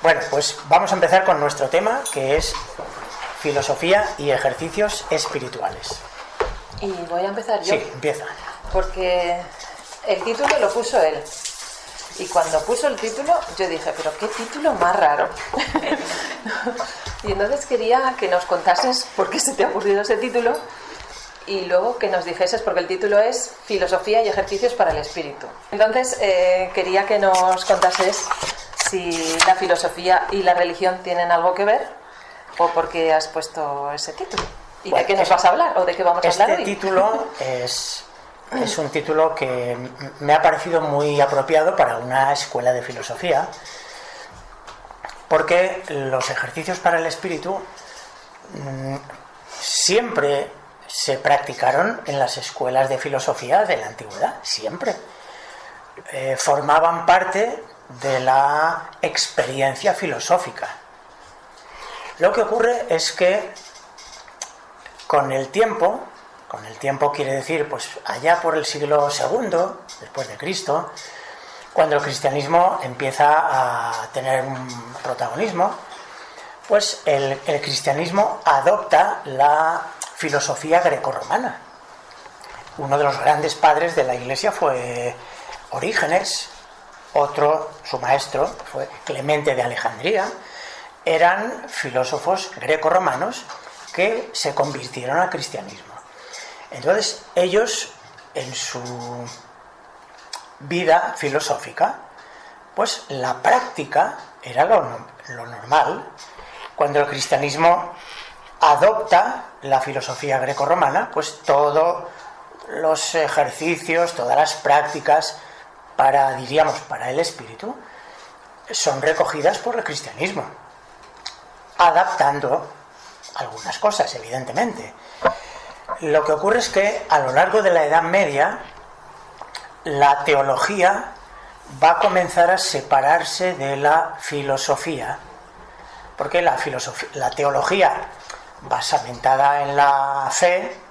Bueno, pues vamos a empezar con nuestro tema, que es filosofía y ejercicios espirituales. Y voy a empezar yo. Sí, empieza. Porque el título lo puso él. Y cuando puso el título, yo dije, pero qué título más raro. Y entonces quería que nos contases por qué se te ha ocurrido ese título y luego que nos dijeses, porque el título es Filosofía y ejercicios para el espíritu. Entonces quería que nos contases si la filosofía y la religión tienen algo que ver o por qué has puesto ese título. ¿Y bueno, de qué nos vas a hablar o de qué vamos a hablar hoy? Este título es un título que me ha parecido muy apropiado para una escuela de filosofía, porque los ejercicios para el espíritu siempre se practicaron en las escuelas de filosofía de la antigüedad, siempre. Formaban parte de la experiencia filosófica. Lo que ocurre es que con el tiempo quiere decir, pues allá por el siglo II, después de Cristo, cuando el cristianismo empieza a tener un protagonismo, pues el cristianismo adopta la filosofía grecorromana. Uno de los grandes padres de la Iglesia fue Orígenes, otro, su maestro, fue Clemente de Alejandría. Eran filósofos grecorromanos que se convirtieron al cristianismo. Entonces, ellos, en su vida filosófica, pues la práctica era lo normal. Cuando el cristianismo adopta la filosofía grecorromana, pues todos los ejercicios, todas las prácticas para el espíritu, son recogidas por el cristianismo, adaptando algunas cosas, evidentemente. Lo que ocurre es que a lo largo de la Edad Media la teología va a comenzar a separarse de la filosofía, porque la teología basamentada en la fe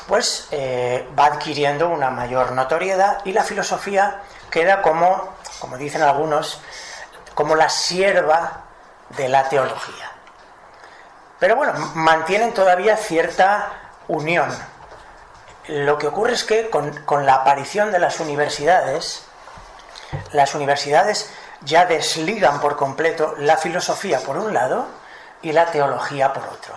pues va adquiriendo una mayor notoriedad y la filosofía queda como dicen algunos, como la sierva de la teología. Pero bueno, mantienen todavía cierta unión. Lo que ocurre es que con la aparición de las universidades ya desligan por completo la filosofía por un lado y la teología por otro.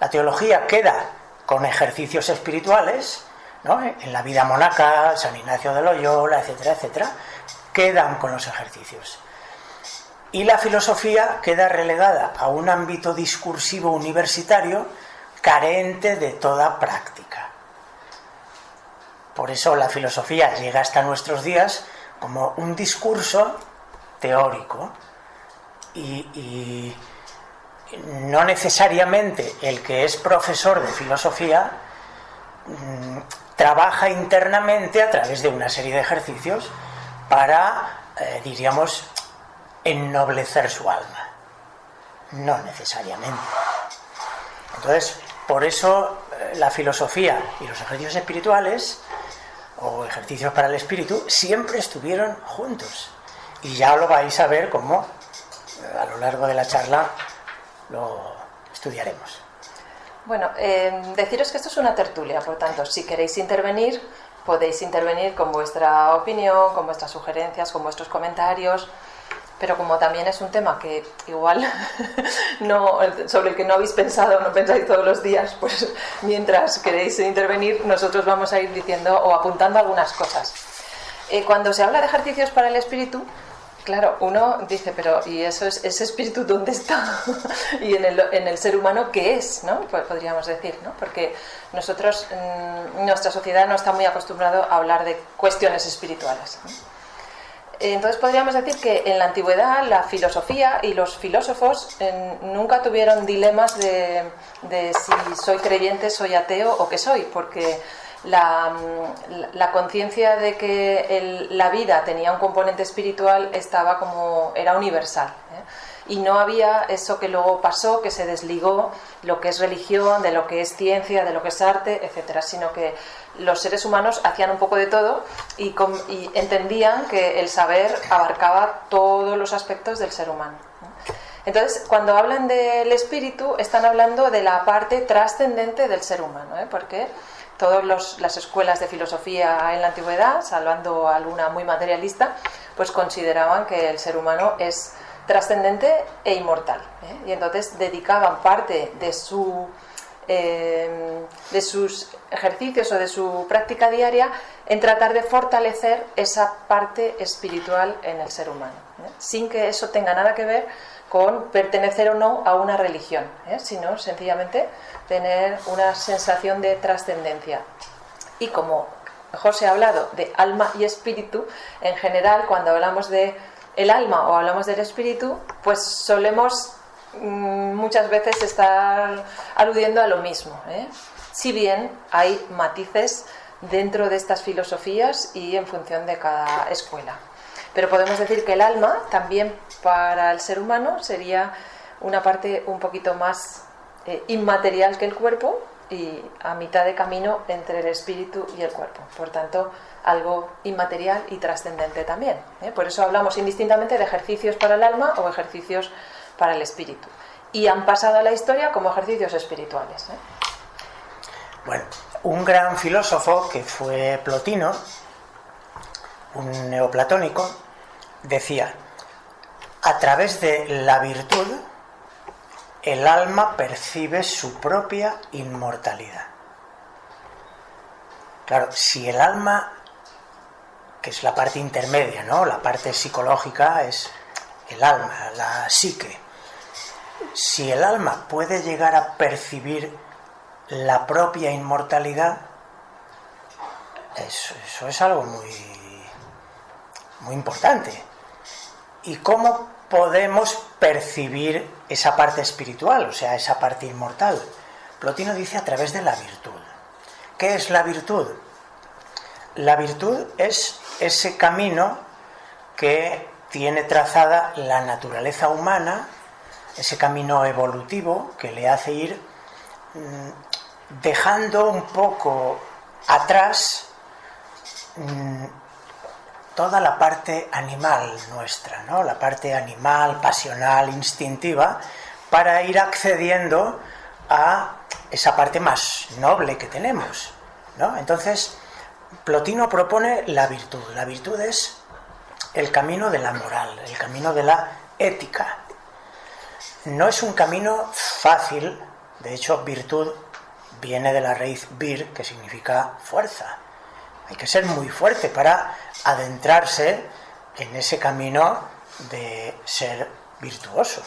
La teología queda con ejercicios espirituales, ¿no? En la vida monacal, San Ignacio de Loyola, etcétera, etcétera, quedan con los ejercicios. Y la filosofía queda relegada a un ámbito discursivo universitario carente de toda práctica. Por eso la filosofía llega hasta nuestros días como un discurso teórico y no necesariamente el que es profesor de filosofía trabaja internamente a través de una serie de ejercicios para, ennoblecer su alma. No necesariamente. Entonces, por eso la filosofía y los ejercicios espirituales o ejercicios para el espíritu siempre estuvieron juntos. Y ya lo vais a ver cómo a lo largo de la charla lo estudiaremos. Bueno, deciros que esto es una tertulia, por tanto, si queréis intervenir, podéis intervenir con vuestra opinión, con vuestras sugerencias, con vuestros comentarios, pero como también es un tema que igual sobre el que no habéis pensado, no pensáis todos los días, pues mientras queréis intervenir, nosotros vamos a ir diciendo o apuntando algunas cosas. Cuando se habla de ejercicios para el espíritu, claro, uno dice, pero ¿y ese espíritu dónde está? Y en el ser humano, ¿qué es? ¿No? Podríamos decir, ¿no? Porque nosotros, nuestra sociedad no está muy acostumbrado a hablar de cuestiones espirituales, ¿no? Entonces podríamos decir que en la antigüedad la filosofía y los filósofos nunca tuvieron dilemas de si soy creyente, soy ateo o qué soy, porque la conciencia de que la vida tenía un componente espiritual era universal, ¿eh? y no había eso que luego pasó, que se desligó lo que es religión, de lo que es ciencia, de lo que es arte, etcétera, sino que los seres humanos hacían un poco de todo y entendían que el saber abarcaba todos los aspectos del ser humano. Entonces, cuando hablan del espíritu, están hablando de la parte trascendente del ser humano, porque todas las escuelas de filosofía en la antigüedad, salvando alguna muy materialista, pues consideraban que el ser humano es trascendente e inmortal, y entonces dedicaban parte de sus ejercicios o de su práctica diaria en tratar de fortalecer esa parte espiritual en el ser humano, sin que eso tenga nada que ver con pertenecer o no a una religión, sino sencillamente tener una sensación de trascendencia. Y como José ha hablado de alma y espíritu, en general cuando hablamos de el alma o hablamos del espíritu, pues solemos muchas veces estar aludiendo a lo mismo, si bien hay matices dentro de estas filosofías y en función de cada escuela. Pero podemos decir que el alma también para el ser humano sería una parte un poquito más inmaterial que el cuerpo y a mitad de camino entre el espíritu y el cuerpo. Por tanto, algo inmaterial y trascendente también. Por eso hablamos indistintamente de ejercicios para el alma o ejercicios para el espíritu. Y han pasado a la historia como ejercicios espirituales. Bueno, un gran filósofo que fue Plotino, un neoplatónico, decía: a través de la virtud el alma percibe su propia inmortalidad. Claro, si el alma, que es la parte intermedia, ¿no? La parte psicológica es el alma, la psique. Si el alma puede llegar a percibir la propia inmortalidad, eso es algo muy, muy importante. ¿Y cómo podemos percibir esa parte espiritual, o sea, esa parte inmortal? Plotino dice a través de la virtud. ¿Qué es la virtud? La virtud es ese camino que tiene trazada la naturaleza humana, ese camino evolutivo que le hace ir dejando un poco atrás toda la parte animal nuestra, ¿no? La parte animal, pasional, instintiva, para ir accediendo a esa parte más noble que tenemos, ¿no? Entonces, Plotino propone la virtud. La virtud es el camino de la moral, el camino de la ética. No es un camino fácil. De hecho, virtud viene de la raíz vir, que significa fuerza. Hay que ser muy fuerte para adentrarse en ese camino de ser virtuoso.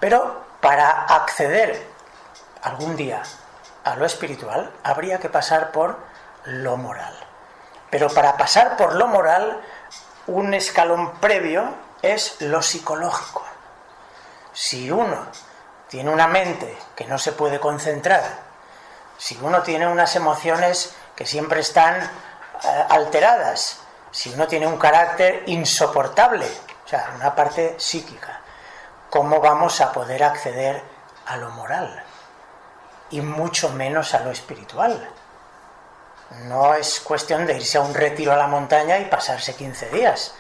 Pero para acceder algún día a lo espiritual habría que pasar por lo moral. Pero para pasar por lo moral, un escalón previo es lo psicológico. Si uno tiene una mente que no se puede concentrar, si uno tiene unas emociones que siempre están alteradas, si uno tiene un carácter insoportable, o sea, una parte psíquica, ¿cómo vamos a poder acceder a lo moral? Y mucho menos a lo espiritual. No es cuestión de irse a un retiro a la montaña y pasarse 15 días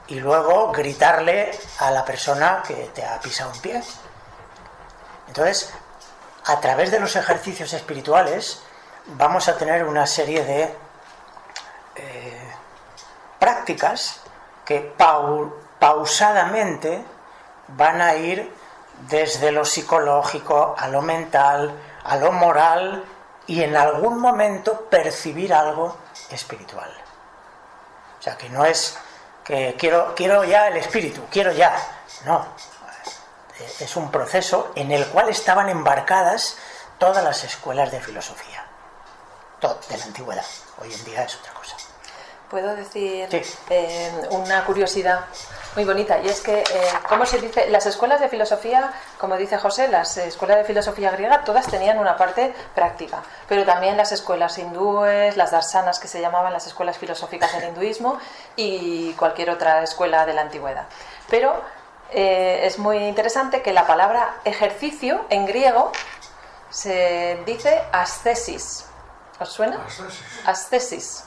y luego gritarle a la persona que te ha pisado un pie. Entonces, a través de los ejercicios espirituales vamos a tener una serie de prácticas que pausadamente van a ir desde lo psicológico a lo mental, a lo moral, y en algún momento percibir algo espiritual. O sea, que no es que quiero ya el espíritu, quiero ya. No, es un proceso en el cual estaban embarcadas todas las escuelas de filosofía, de la antigüedad. Hoy en día es otra cosa. ¿Puedo decir sí. Una curiosidad muy bonita? Y es que, ¿cómo se dice? Las escuelas de filosofía, como dice José, las escuelas de filosofía griega, todas tenían una parte práctica. Pero también las escuelas hindúes, las darsanas, que se llamaban las escuelas filosóficas del hinduismo, y cualquier otra escuela de la antigüedad. Pero es muy interesante que la palabra ejercicio en griego se dice ascesis. ¿Os suena? Ascesis.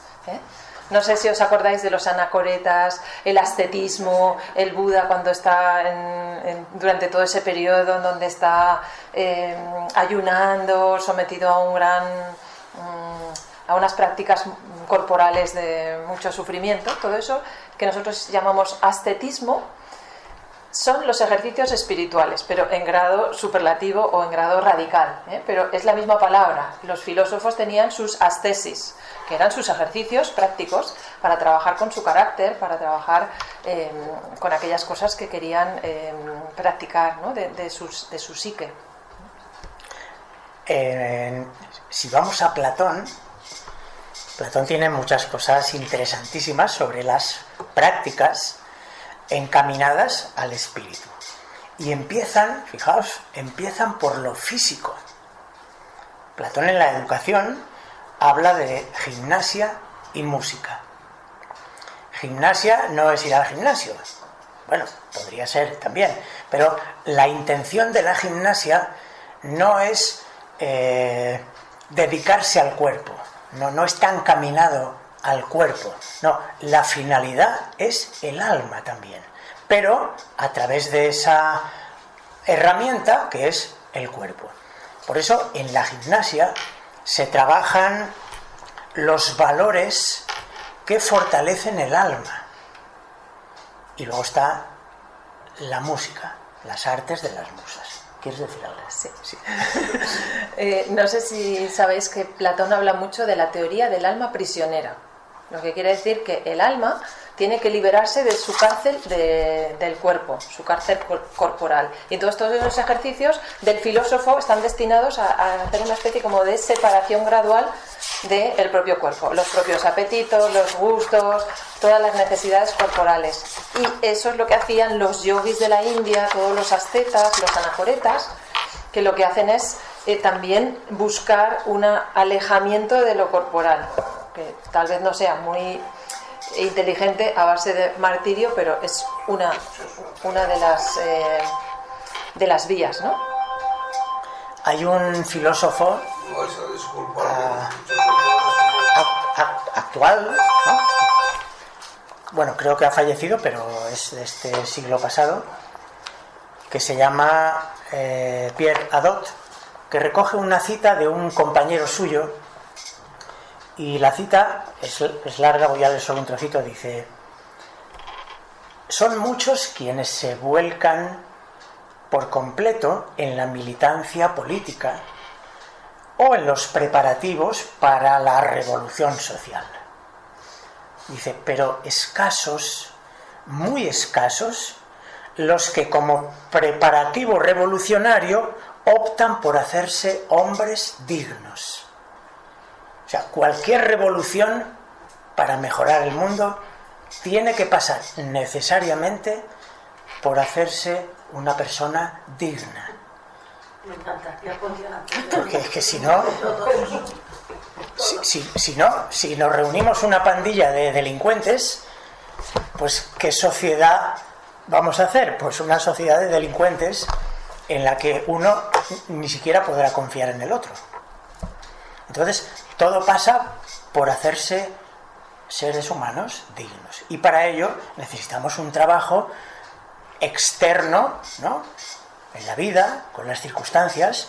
No sé si os acordáis de los anacoretas, el ascetismo, el Buda cuando está durante todo ese periodo en donde está ayunando, sometido a unas prácticas corporales de mucho sufrimiento. Todo eso que nosotros llamamos ascetismo son los ejercicios espirituales, pero en grado superlativo o en grado radical, pero es la misma palabra. Los filósofos tenían sus ascesis, que eran sus ejercicios prácticos para trabajar con su carácter, para trabajar con aquellas cosas que querían practicar, ¿no? de su psique. Si vamos a Platón tiene muchas cosas interesantísimas sobre las prácticas encaminadas al espíritu. Y empiezan por lo físico. Platón en la educación habla de gimnasia y música. Gimnasia no es ir al gimnasio. Bueno, podría ser también, pero la intención de la gimnasia no es dedicarse al cuerpo, no está encaminado al cuerpo, no, la finalidad es el alma también, pero a través de esa herramienta que es el cuerpo. Por eso en la gimnasia se trabajan los valores que fortalecen el alma. Y luego está la música, las artes de las musas. ¿Quieres decir algo? Sí. No sé si sabéis que Platón habla mucho de la teoría del alma prisionera. Lo que quiere decir que el alma tiene que liberarse de su cárcel del cuerpo, su cárcel corporal. Y entonces todos esos ejercicios del filósofo están destinados a hacer una especie como de separación gradual del propio cuerpo. Los propios apetitos, los gustos, todas las necesidades corporales. Y eso es lo que hacían los yogis de la India, todos los ascetas, los anacoretas, que lo que hacen es también buscar un alejamiento de lo corporal, que tal vez no sea muy inteligente a base de martirio, pero es una de las vías, ¿no? Hay un filósofo actual, ¿no? Bueno, creo que ha fallecido, pero es de este siglo pasado, que se llama Pierre Hadot, que recoge una cita de un compañero suyo. Y la cita es larga, voy a leer solo un trocito. Dice: son muchos quienes se vuelcan por completo en la militancia política o en los preparativos para la revolución social. Dice, pero escasos, muy escasos, los que como preparativo revolucionario optan por hacerse hombres dignos. O sea, cualquier revolución para mejorar el mundo tiene que pasar necesariamente por hacerse una persona digna. Me encantaría poner. Porque es que si no, si nos reunimos una pandilla de delincuentes, pues ¿qué sociedad vamos a hacer? Pues una sociedad de delincuentes en la que uno ni siquiera podrá confiar en el otro. Entonces, todo pasa por hacerse seres humanos dignos. Y para ello necesitamos un trabajo externo, ¿no?, en la vida, con las circunstancias,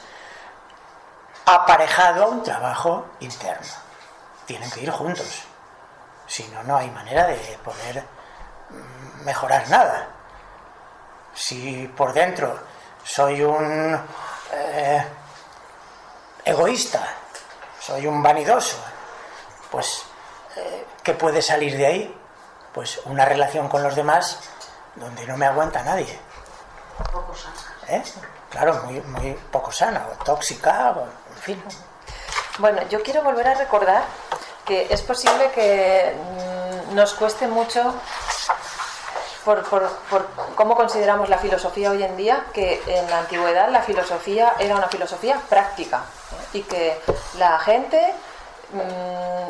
aparejado a un trabajo interno. Tienen que ir juntos. Si no, no hay manera de poder mejorar nada. Si por dentro soy un egoísta, soy un vanidoso, pues ¿qué puede salir de ahí? Pues una relación con los demás donde no me aguanta nadie. Poco sana. Claro, muy poco sana, o tóxica, o, en fin. Bueno, yo quiero volver a recordar que es posible que nos cueste mucho por cómo consideramos la filosofía hoy en día, que en la antigüedad la filosofía era una filosofía práctica, y que la gente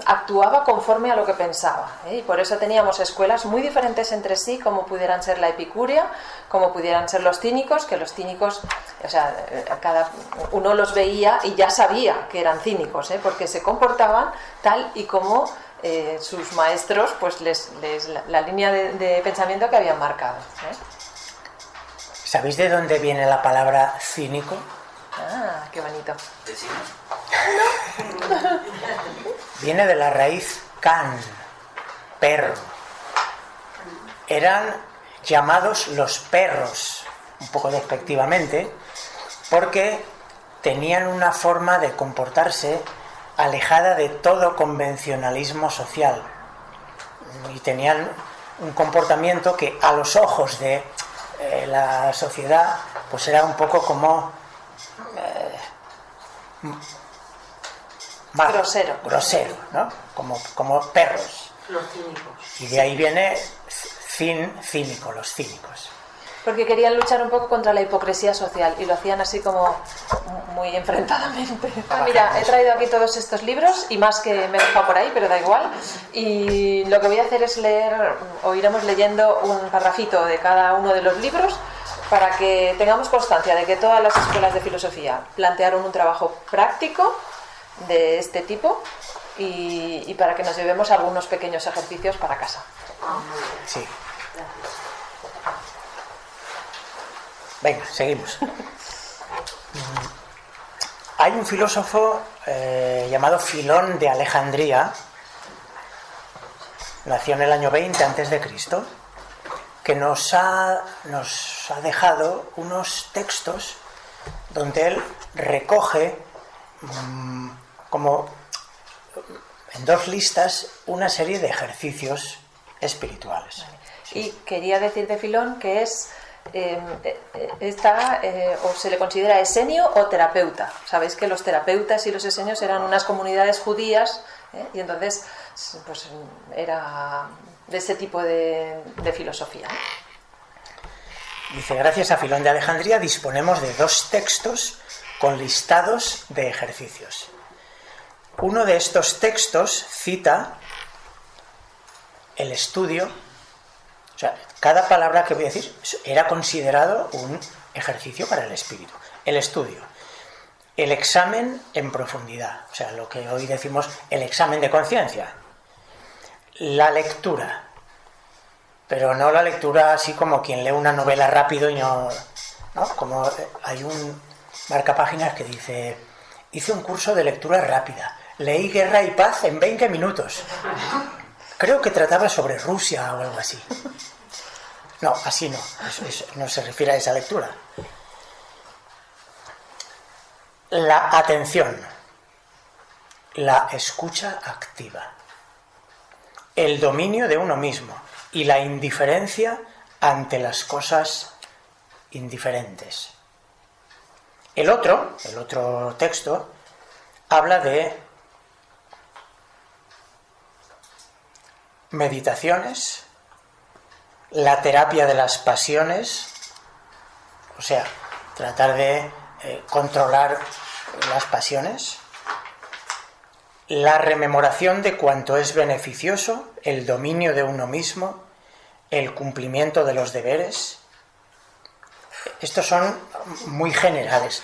actuaba conforme a lo que pensaba, ¿eh? Y por eso teníamos escuelas muy diferentes entre sí, como pudieran ser la epicúrea, como pudieran ser los cínicos, que los cínicos, o sea, cada uno los veía y ya sabía que eran cínicos, ¿eh? Porque se comportaban tal y como sus maestros, pues la línea de pensamiento que habían marcado, ¿eh? ¿Sabéis de dónde viene la palabra cínico? Ah, qué bonito. Viene de la raíz can, perro. Eran llamados los perros, un poco despectivamente, porque tenían una forma de comportarse alejada de todo convencionalismo social y tenían un comportamiento que a los ojos de la sociedad pues era un poco como grosero, ¿no? Como perros. Los cínicos. Y de ahí viene cínico, los cínicos. Porque querían luchar un poco contra la hipocresía social y lo hacían así como muy enfrentadamente. Mira, he traído aquí todos estos libros y más que me he dejado por ahí, pero da igual. Y lo que voy a hacer es leer, o iremos leyendo un parrafito de cada uno de los libros para que tengamos constancia de que todas las escuelas de filosofía plantearon un trabajo práctico de este tipo y para que nos llevemos algunos pequeños ejercicios para casa. Sí. Venga, seguimos. Hay un filósofo llamado Filón de Alejandría, nació en el año 20 a.C., que nos ha dejado unos textos donde él recoge como en 2 listas una serie de ejercicios espirituales. Y quería decir de Filón que es o se le considera esenio o terapeuta. Sabéis que los terapeutas y los esenios eran unas comunidades judías, y entonces pues era de ese tipo de filosofía. Dice, gracias a Filón de Alejandría disponemos de 2 textos con listados de ejercicios. Uno de estos textos cita el estudio. O sea, cada palabra que voy a decir era considerado un ejercicio para el espíritu. El estudio, el examen en profundidad, o sea, lo que hoy decimos el examen de conciencia. La lectura, pero no la lectura así como quien lee una novela rápido y no como hay un marcapáginas que dice, hice un curso de lectura rápida, leí Guerra y Paz en 20 minutos. Creo que trataba sobre Rusia o algo así. No, así no. Eso no se refiere a esa lectura. La atención. La escucha activa. El dominio de uno mismo. Y la indiferencia ante las cosas indiferentes. El otro texto, habla de meditaciones, la terapia de las pasiones, o sea, tratar de controlar las pasiones, la rememoración de cuanto es beneficioso, el dominio de uno mismo, el cumplimiento de los deberes. Estos son muy generales.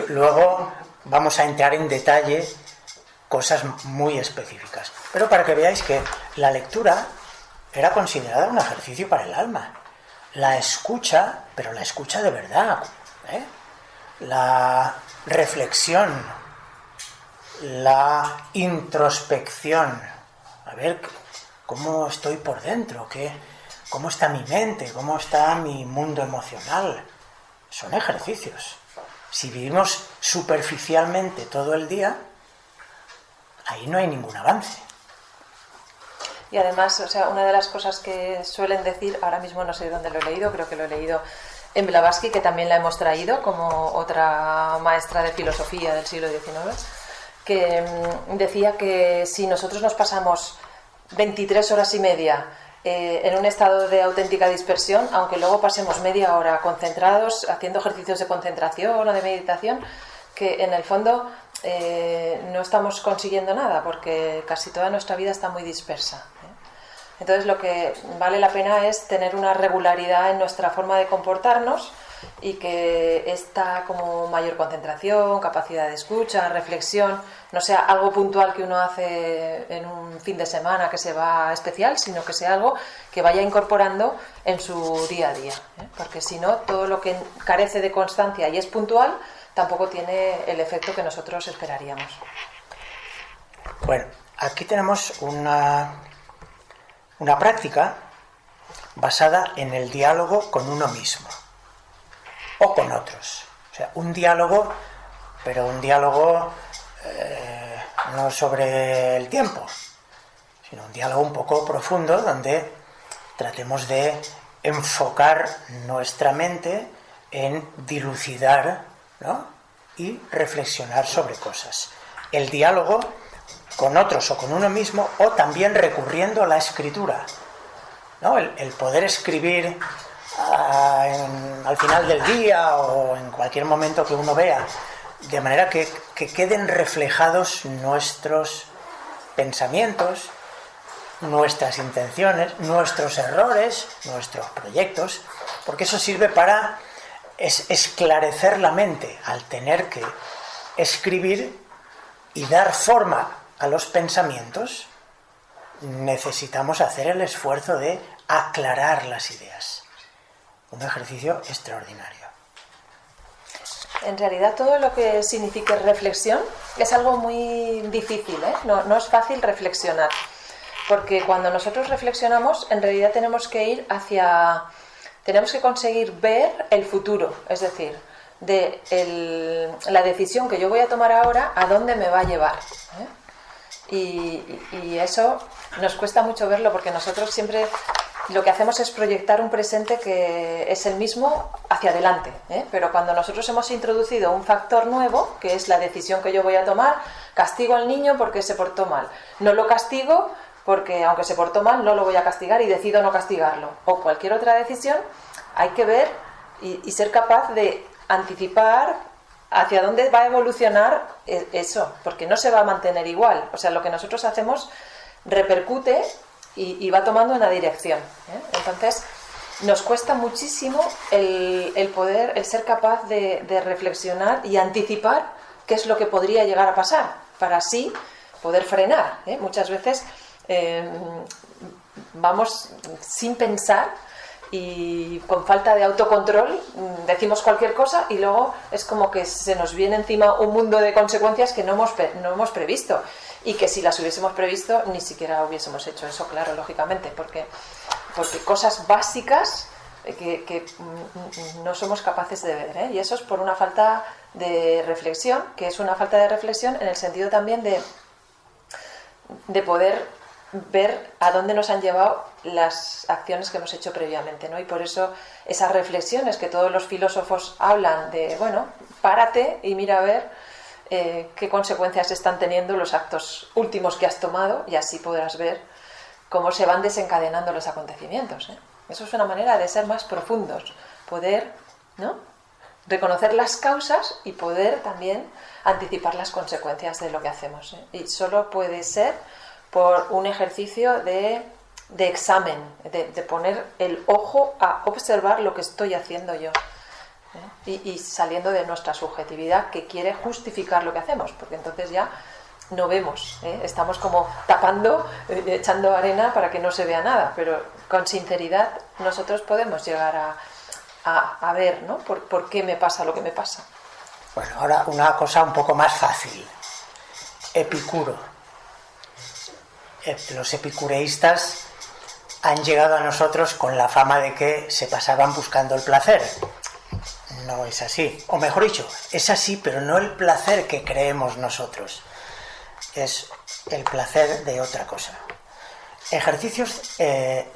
Luego vamos a entrar en detalle cosas muy específicas. Pero para que veáis que la lectura era considerada un ejercicio para el alma. La escucha, pero la escucha de verdad, la reflexión, la introspección. A ver cómo estoy por dentro, cómo está mi mente, cómo está mi mundo emocional. Son ejercicios. Si vivimos superficialmente todo el día, ahí no hay ningún avance. Y además, o sea, una de las cosas que suelen decir, ahora mismo no sé dónde lo he leído, creo que lo he leído en Blavatsky, que también la hemos traído como otra maestra de filosofía del siglo XIX, que decía que si nosotros nos pasamos 23 horas y media en un estado de auténtica dispersión, aunque luego pasemos media hora concentrados, haciendo ejercicios de concentración o de meditación, que en el fondo no estamos consiguiendo nada, porque casi toda nuestra vida está muy dispersa, ¿eh? Entonces lo que vale la pena es tener una regularidad en nuestra forma de comportarnos y que esta como mayor concentración, capacidad de escucha, reflexión, no sea algo puntual que uno hace en un fin de semana que se va especial, sino que sea algo que vaya incorporando en su día a día, ¿eh? Porque si no, todo lo que carece de constancia y es puntual tampoco tiene el efecto que nosotros esperaríamos. Bueno, aquí tenemos una práctica basada en el diálogo con uno mismo o con otros. O sea, un diálogo, pero un diálogo no sobre el tiempo, sino un diálogo un poco profundo donde tratemos de enfocar nuestra mente en dilucidar, ¿no?, y reflexionar sobre cosas. El diálogo con otros o con uno mismo, o también recurriendo a la escritura, ¿no? El poder escribir al final del día o en cualquier momento que uno vea, de manera que queden reflejados nuestros pensamientos, nuestras intenciones, nuestros errores, nuestros proyectos, porque eso sirve para esclarecer la mente. Al tener que escribir y dar forma a los pensamientos, necesitamos hacer el esfuerzo de aclarar las ideas. Un ejercicio extraordinario. En realidad todo lo que signifique reflexión es algo muy difícil, ¿eh? No es fácil reflexionar, porque cuando nosotros reflexionamos en realidad tenemos que conseguir ver el futuro, es decir, la decisión que yo voy a tomar ahora, a dónde me va a llevar, ¿eh? Y eso nos cuesta mucho verlo, porque nosotros siempre lo que hacemos es proyectar un presente que es el mismo hacia adelante, ¿eh? Pero cuando nosotros hemos introducido un factor nuevo, que es la decisión que yo voy a tomar, castigo al niño porque se portó mal, no lo castigo porque aunque se portó mal no lo voy a castigar y decido no castigarlo, o cualquier otra decisión, hay que ver y ser capaz de anticipar hacia dónde va a evolucionar eso, porque no se va a mantener igual. O sea, lo que nosotros hacemos repercute y va tomando una dirección, ¿eh? Entonces, nos cuesta muchísimo el ser capaz de reflexionar y anticipar qué es lo que podría llegar a pasar, para así poder frenar, ¿eh? Muchas veces vamos sin pensar y con falta de autocontrol decimos cualquier cosa y luego es como que se nos viene encima un mundo de consecuencias que no hemos previsto, y que si las hubiésemos previsto ni siquiera hubiésemos hecho eso, claro, lógicamente, porque cosas básicas que no somos capaces de ver, ¿eh? Y eso es por una falta de reflexión, que es una falta de reflexión en el sentido también de poder ver a dónde nos han llevado las acciones que hemos hecho previamente, ¿no? Y por eso esas reflexiones que todos los filósofos hablan de, bueno, párate y mira a ver qué consecuencias están teniendo los actos últimos que has tomado, y así podrás ver cómo se van desencadenando los acontecimientos, ¿eh? Eso es una manera de ser más profundos, poder, ¿no?, reconocer las causas y poder también anticipar las consecuencias de lo que hacemos, ¿eh? Y solo puede ser por un ejercicio de examen, de poner el ojo a observar lo que estoy haciendo yo, ¿eh? Y saliendo de nuestra subjetividad que quiere justificar lo que hacemos, porque entonces ya no vemos, ¿eh? Estamos como tapando, echando arena para que no se vea nada, pero con sinceridad nosotros podemos llegar a ver, ¿no?, por qué me pasa lo que me pasa. Bueno, ahora una cosa un poco más fácil. Epicuro. Los epicureístas han llegado a nosotros con la fama de que se pasaban buscando el placer. No es así. O mejor dicho, es así, pero no el placer que creemos nosotros. Es el placer de otra cosa. Ejercicios de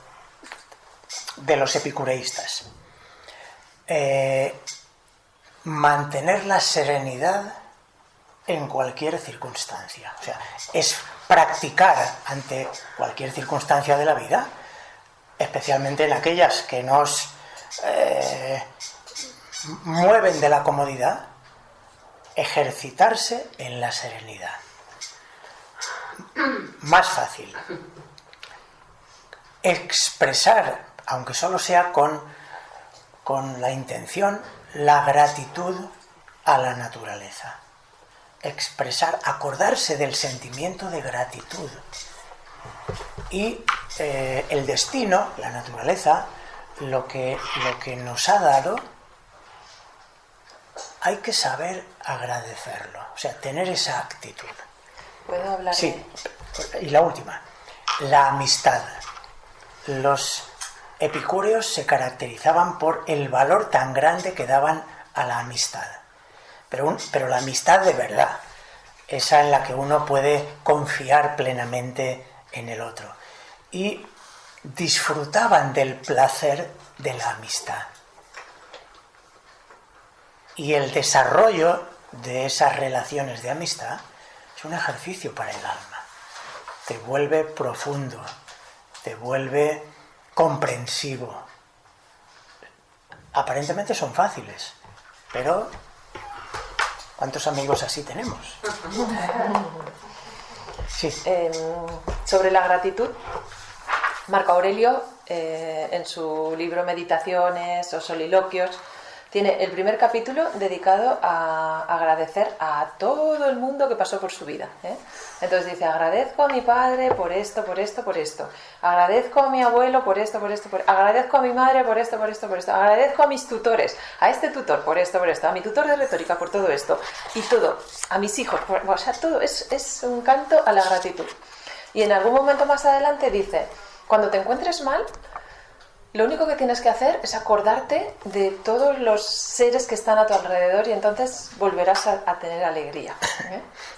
los epicureístas. Mantener la serenidad en cualquier circunstancia. O sea, es practicar ante cualquier circunstancia de la vida, especialmente en aquellas que nos mueven de la comodidad, ejercitarse en la serenidad. Más fácil. Expresar, aunque solo sea con la intención, la gratitud a la naturaleza. Expresar, acordarse del sentimiento de gratitud. Y el destino, la naturaleza, lo que nos ha dado, hay que saber agradecerlo, o sea, tener esa actitud. ¿Puedo hablar? Sí, y la última, la amistad. Los epicúreos se caracterizaban por el valor tan grande que daban a la amistad, pero la amistad de verdad, esa en la que uno puede confiar plenamente en el otro, y disfrutaban del placer de la amistad. Y el desarrollo de esas relaciones de amistad es un ejercicio para el alma. Te vuelve profundo, te vuelve comprensivo. Aparentemente son fáciles, pero ¿cuántos amigos así tenemos? Sí. Sobre la gratitud, Marco Aurelio, en su libro Meditaciones o Soliloquios, tiene el primer capítulo dedicado a agradecer a todo el mundo que pasó por su vida. Entonces dice, agradezco a mi padre por esto, por esto, por esto. Agradezco a mi abuelo por esto, por esto, por esto. Agradezco a mi madre por esto, por esto, por esto. Agradezco a mis tutores, a este tutor por esto, por esto. A mi tutor de retórica por todo esto. Y todo, a mis hijos. O sea, todo es un canto a la gratitud. Y en algún momento más adelante dice, cuando te encuentres mal, lo único que tienes que hacer es acordarte de todos los seres que están a tu alrededor y entonces volverás a tener alegría.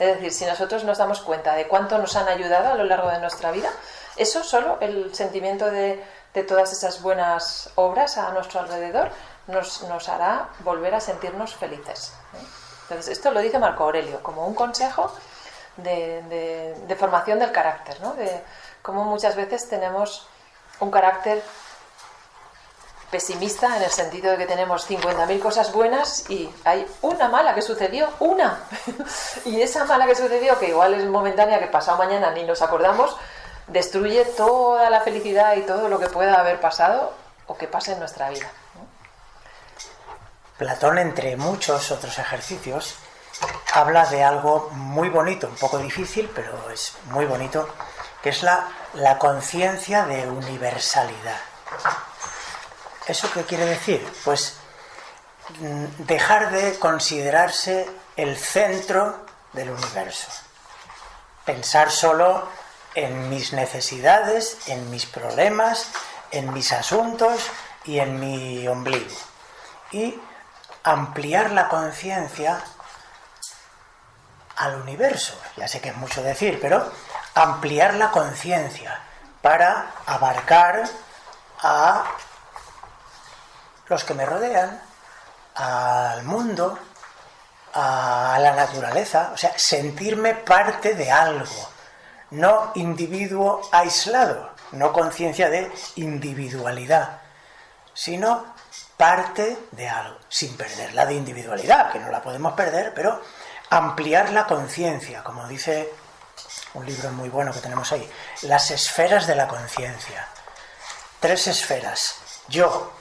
Es decir, si nosotros nos damos cuenta de cuánto nos han ayudado a lo largo de nuestra vida, eso solo, el sentimiento de todas esas buenas obras a nuestro alrededor, nos hará volver a sentirnos felices. Entonces, esto lo dice Marco Aurelio como un consejo de formación del carácter, ¿no? De cómo muchas veces tenemos un carácter pesimista en el sentido de que tenemos 50.000 cosas buenas y hay una mala que sucedió, una. Y esa mala que sucedió, que igual es momentánea, que pasado mañana ni nos acordamos, destruye toda la felicidad y todo lo que pueda haber pasado o que pase en nuestra vida. Platón, entre muchos otros ejercicios, habla de algo muy bonito, un poco difícil, pero es muy bonito, que es la conciencia de universalidad. ¿Eso qué quiere decir? Pues dejar de considerarse el centro del universo. Pensar solo en mis necesidades, en mis problemas, en mis asuntos y en mi ombligo. Y ampliar la conciencia al universo. Ya sé que es mucho decir, pero ampliar la conciencia para abarcar a los que me rodean, al mundo, a la naturaleza, o sea, sentirme parte de algo, no individuo aislado, no conciencia de individualidad, sino parte de algo, sin perder la de individualidad, que no la podemos perder, pero ampliar la conciencia, como dice un libro muy bueno que tenemos ahí, las esferas de la conciencia. 3 esferas, yo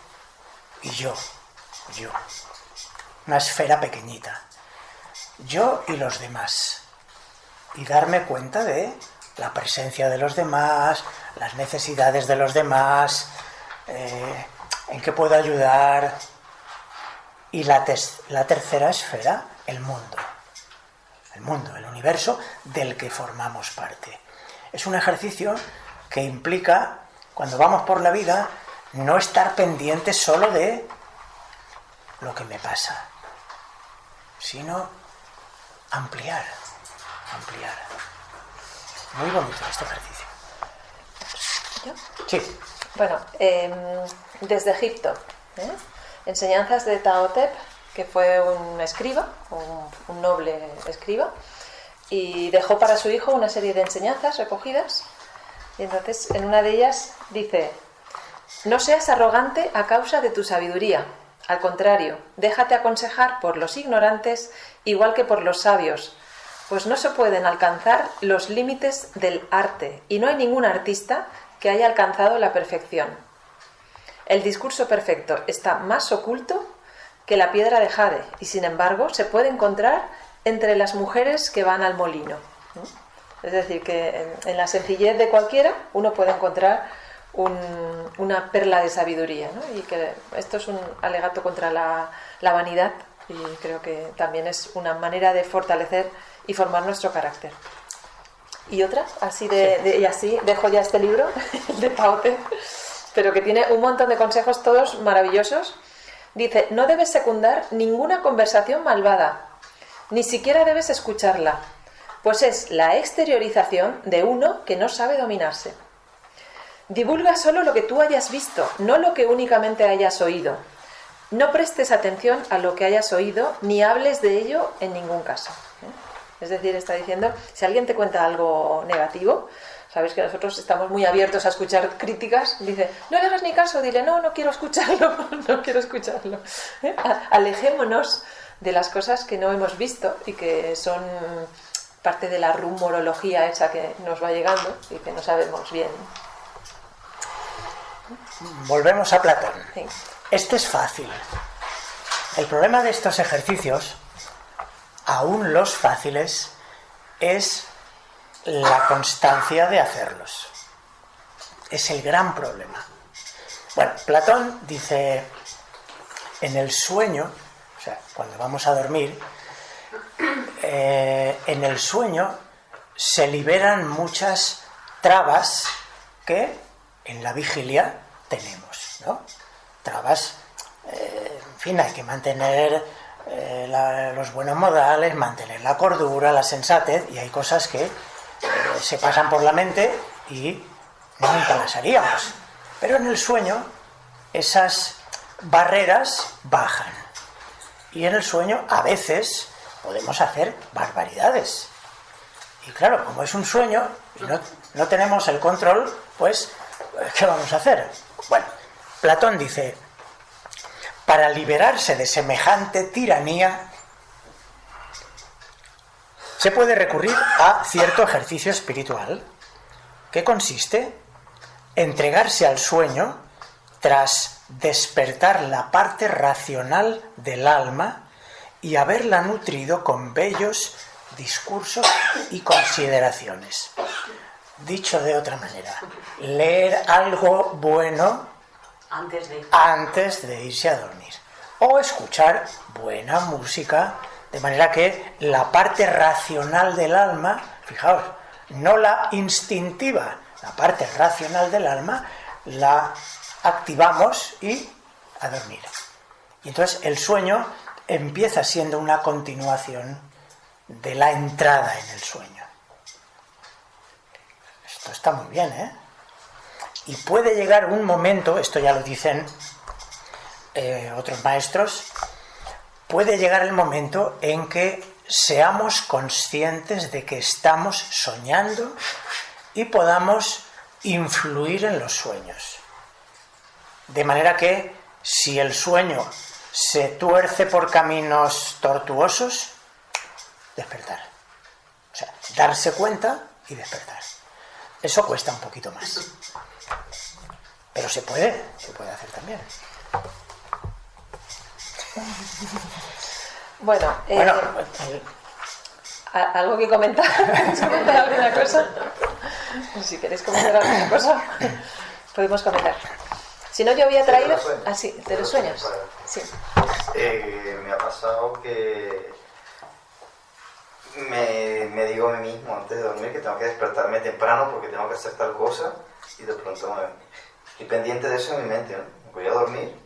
y yo. Una esfera pequeñita. Yo y los demás. Y darme cuenta de la presencia de los demás, las necesidades de los demás, en qué puedo ayudar. Y la tercera esfera, el mundo. El mundo, el universo del que formamos parte. Es un ejercicio que implica, cuando vamos por la vida, no estar pendiente solo de lo que me pasa, sino ampliar. Muy bonito este ejercicio. ¿Yo? Sí. Bueno, desde Egipto, enseñanzas de Taotep, que fue un escriba, un noble escriba, y dejó para su hijo una serie de enseñanzas recogidas, y entonces en una de ellas dice: no seas arrogante a causa de tu sabiduría, Al contrario, déjate aconsejar por los ignorantes igual que por los sabios, pues no se pueden alcanzar los límites del arte y no hay ningún artista que haya alcanzado la perfección. El discurso perfecto está más oculto que la piedra de jade y sin embargo se puede encontrar entre las mujeres que van al molino. Es decir, que en la sencillez de cualquiera uno puede encontrar una perla de sabiduría, ¿no? Y que esto es un alegato contra la vanidad y creo que también es una manera de fortalecer y formar nuestro carácter. Y otra, y así dejo ya este libro, el de Tao Te, pero que tiene un montón de consejos todos maravillosos. Dice, no debes secundar ninguna conversación malvada, ni siquiera debes escucharla, pues es la exteriorización de uno que no sabe dominarse. Divulga solo lo que tú hayas visto, no lo que únicamente hayas oído. No prestes atención a lo que hayas oído, ni hables de ello en ningún caso. Es decir, está diciendo, si alguien te cuenta algo negativo, sabéis que nosotros estamos muy abiertos a escuchar críticas, dice, no le hagas ni caso, dile, no quiero escucharlo, no quiero escucharlo. Alejémonos de las cosas que no hemos visto y que son parte de la rumorología esa que nos va llegando y que no sabemos bien. Volvemos a Platón. Sí. Este es fácil. El problema de estos ejercicios, aún los fáciles, es la constancia de hacerlos. Es el gran problema. Bueno, Platón dice, en el sueño, o sea, cuando vamos a dormir, en el sueño se liberan muchas trabas que en la vigilia tenemos, ¿no? Trabas, en fin, hay que mantener los buenos modales, mantener la cordura, la sensatez, y hay cosas que se pasan por la mente y nunca las haríamos. Pero en el sueño esas barreras bajan. Y en el sueño a veces podemos hacer barbaridades. Y claro, como es un sueño y no tenemos el control, pues, ¿qué vamos a hacer? Bueno, Platón dice, para liberarse de semejante tiranía, se puede recurrir a cierto ejercicio espiritual que consiste en entregarse al sueño tras despertar la parte racional del alma y haberla nutrido con bellos discursos y consideraciones. Dicho de otra manera, leer algo bueno antes de irse a dormir o escuchar buena música, de manera que la parte racional del alma, fijaos, no la instintiva, la parte racional del alma la activamos y a dormir. Y entonces el sueño empieza siendo una continuación de la entrada en el sueño. Esto está muy bien, ¿eh? Y puede llegar un momento, esto ya lo dicen otros maestros, puede llegar el momento en que seamos conscientes de que estamos soñando y podamos influir en los sueños. De manera que si el sueño se tuerce por caminos tortuosos, despertar. O sea, darse cuenta y despertar. Eso cuesta un poquito más. Pero se puede hacer también. Bueno, ¿algo que comentar? ¿Queréis comentar alguna cosa? Si queréis comentar alguna cosa, podemos comentar. Si no, yo había traído... Ah, sí, de los sueños. Sí. Me ha pasado que me digo a mí mismo antes de dormir que tengo que despertarme temprano porque tengo que hacer tal cosa y de pronto estoy pendiente de eso en mi mente, ¿no? Voy a dormir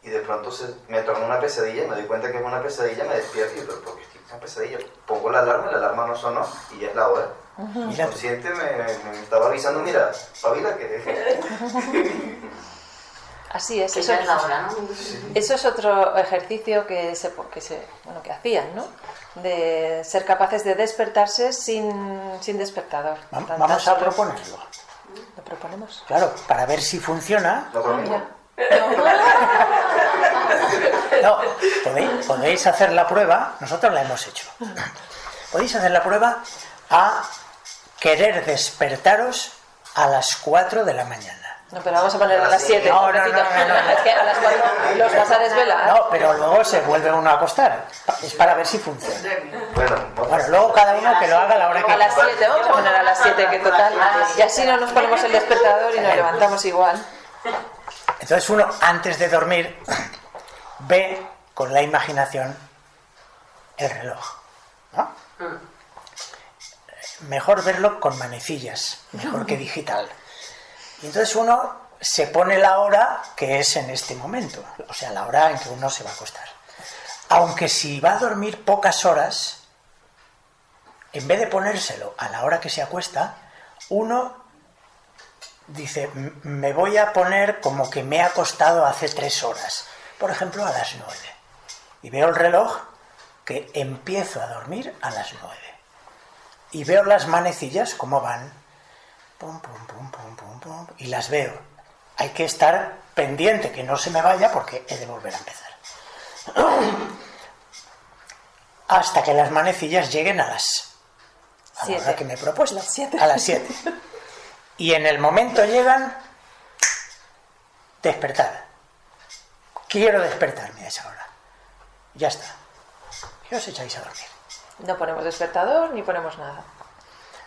y de pronto me torna una pesadilla, me doy cuenta que es una pesadilla, me despierto y digo, porque estoy en una pesadilla. Pongo la alarma no sonó y ya es la hora. Mi consciente me estaba avisando, mira, pabila que... Así es, eso es la hora, ¿no? Eso es otro ejercicio que hacían, ¿no? De ser capaces de despertarse sin despertador. Vamos a proponerlo. ¿Lo proponemos? Claro, para ver si funciona. ¿Lo propongo? No, podéis hacer la prueba, nosotros la hemos hecho. Podéis hacer la prueba a querer despertaros a las 4 de la mañana. No, pero vamos a poner a las 7. No. Es que a las 4 los vas a desvelar. No, pero luego se vuelve uno a acostar. Es para ver si funciona. Bueno, luego cada uno que lo haga a la hora que A las 7, vamos a poner a las 7, que total. Y así no nos ponemos el despertador y nos levantamos igual. Entonces uno, antes de dormir, ve con la imaginación el reloj, ¿no? Mejor verlo con manecillas, mejor que digital. Y entonces uno se pone la hora que es en este momento, o sea, la hora en que uno se va a acostar. Aunque si va a dormir pocas horas, en vez de ponérselo a la hora que se acuesta, uno dice, me voy a poner como que me he acostado hace 3 horas, por ejemplo a las 9. Y veo el reloj que empiezo a dormir a las 9. Y veo las manecillas cómo van. Pum, pum, pum, pum, pum, pum, y las veo. Hay que estar pendiente que no se me vaya porque he de volver a empezar. Hasta que las manecillas lleguen a la hora que me he propuesto. A las 7. Y en el momento llegan, despertar. Quiero despertarme a esa hora. Ya está. Y os echáis a dormir. No ponemos despertador ni ponemos nada.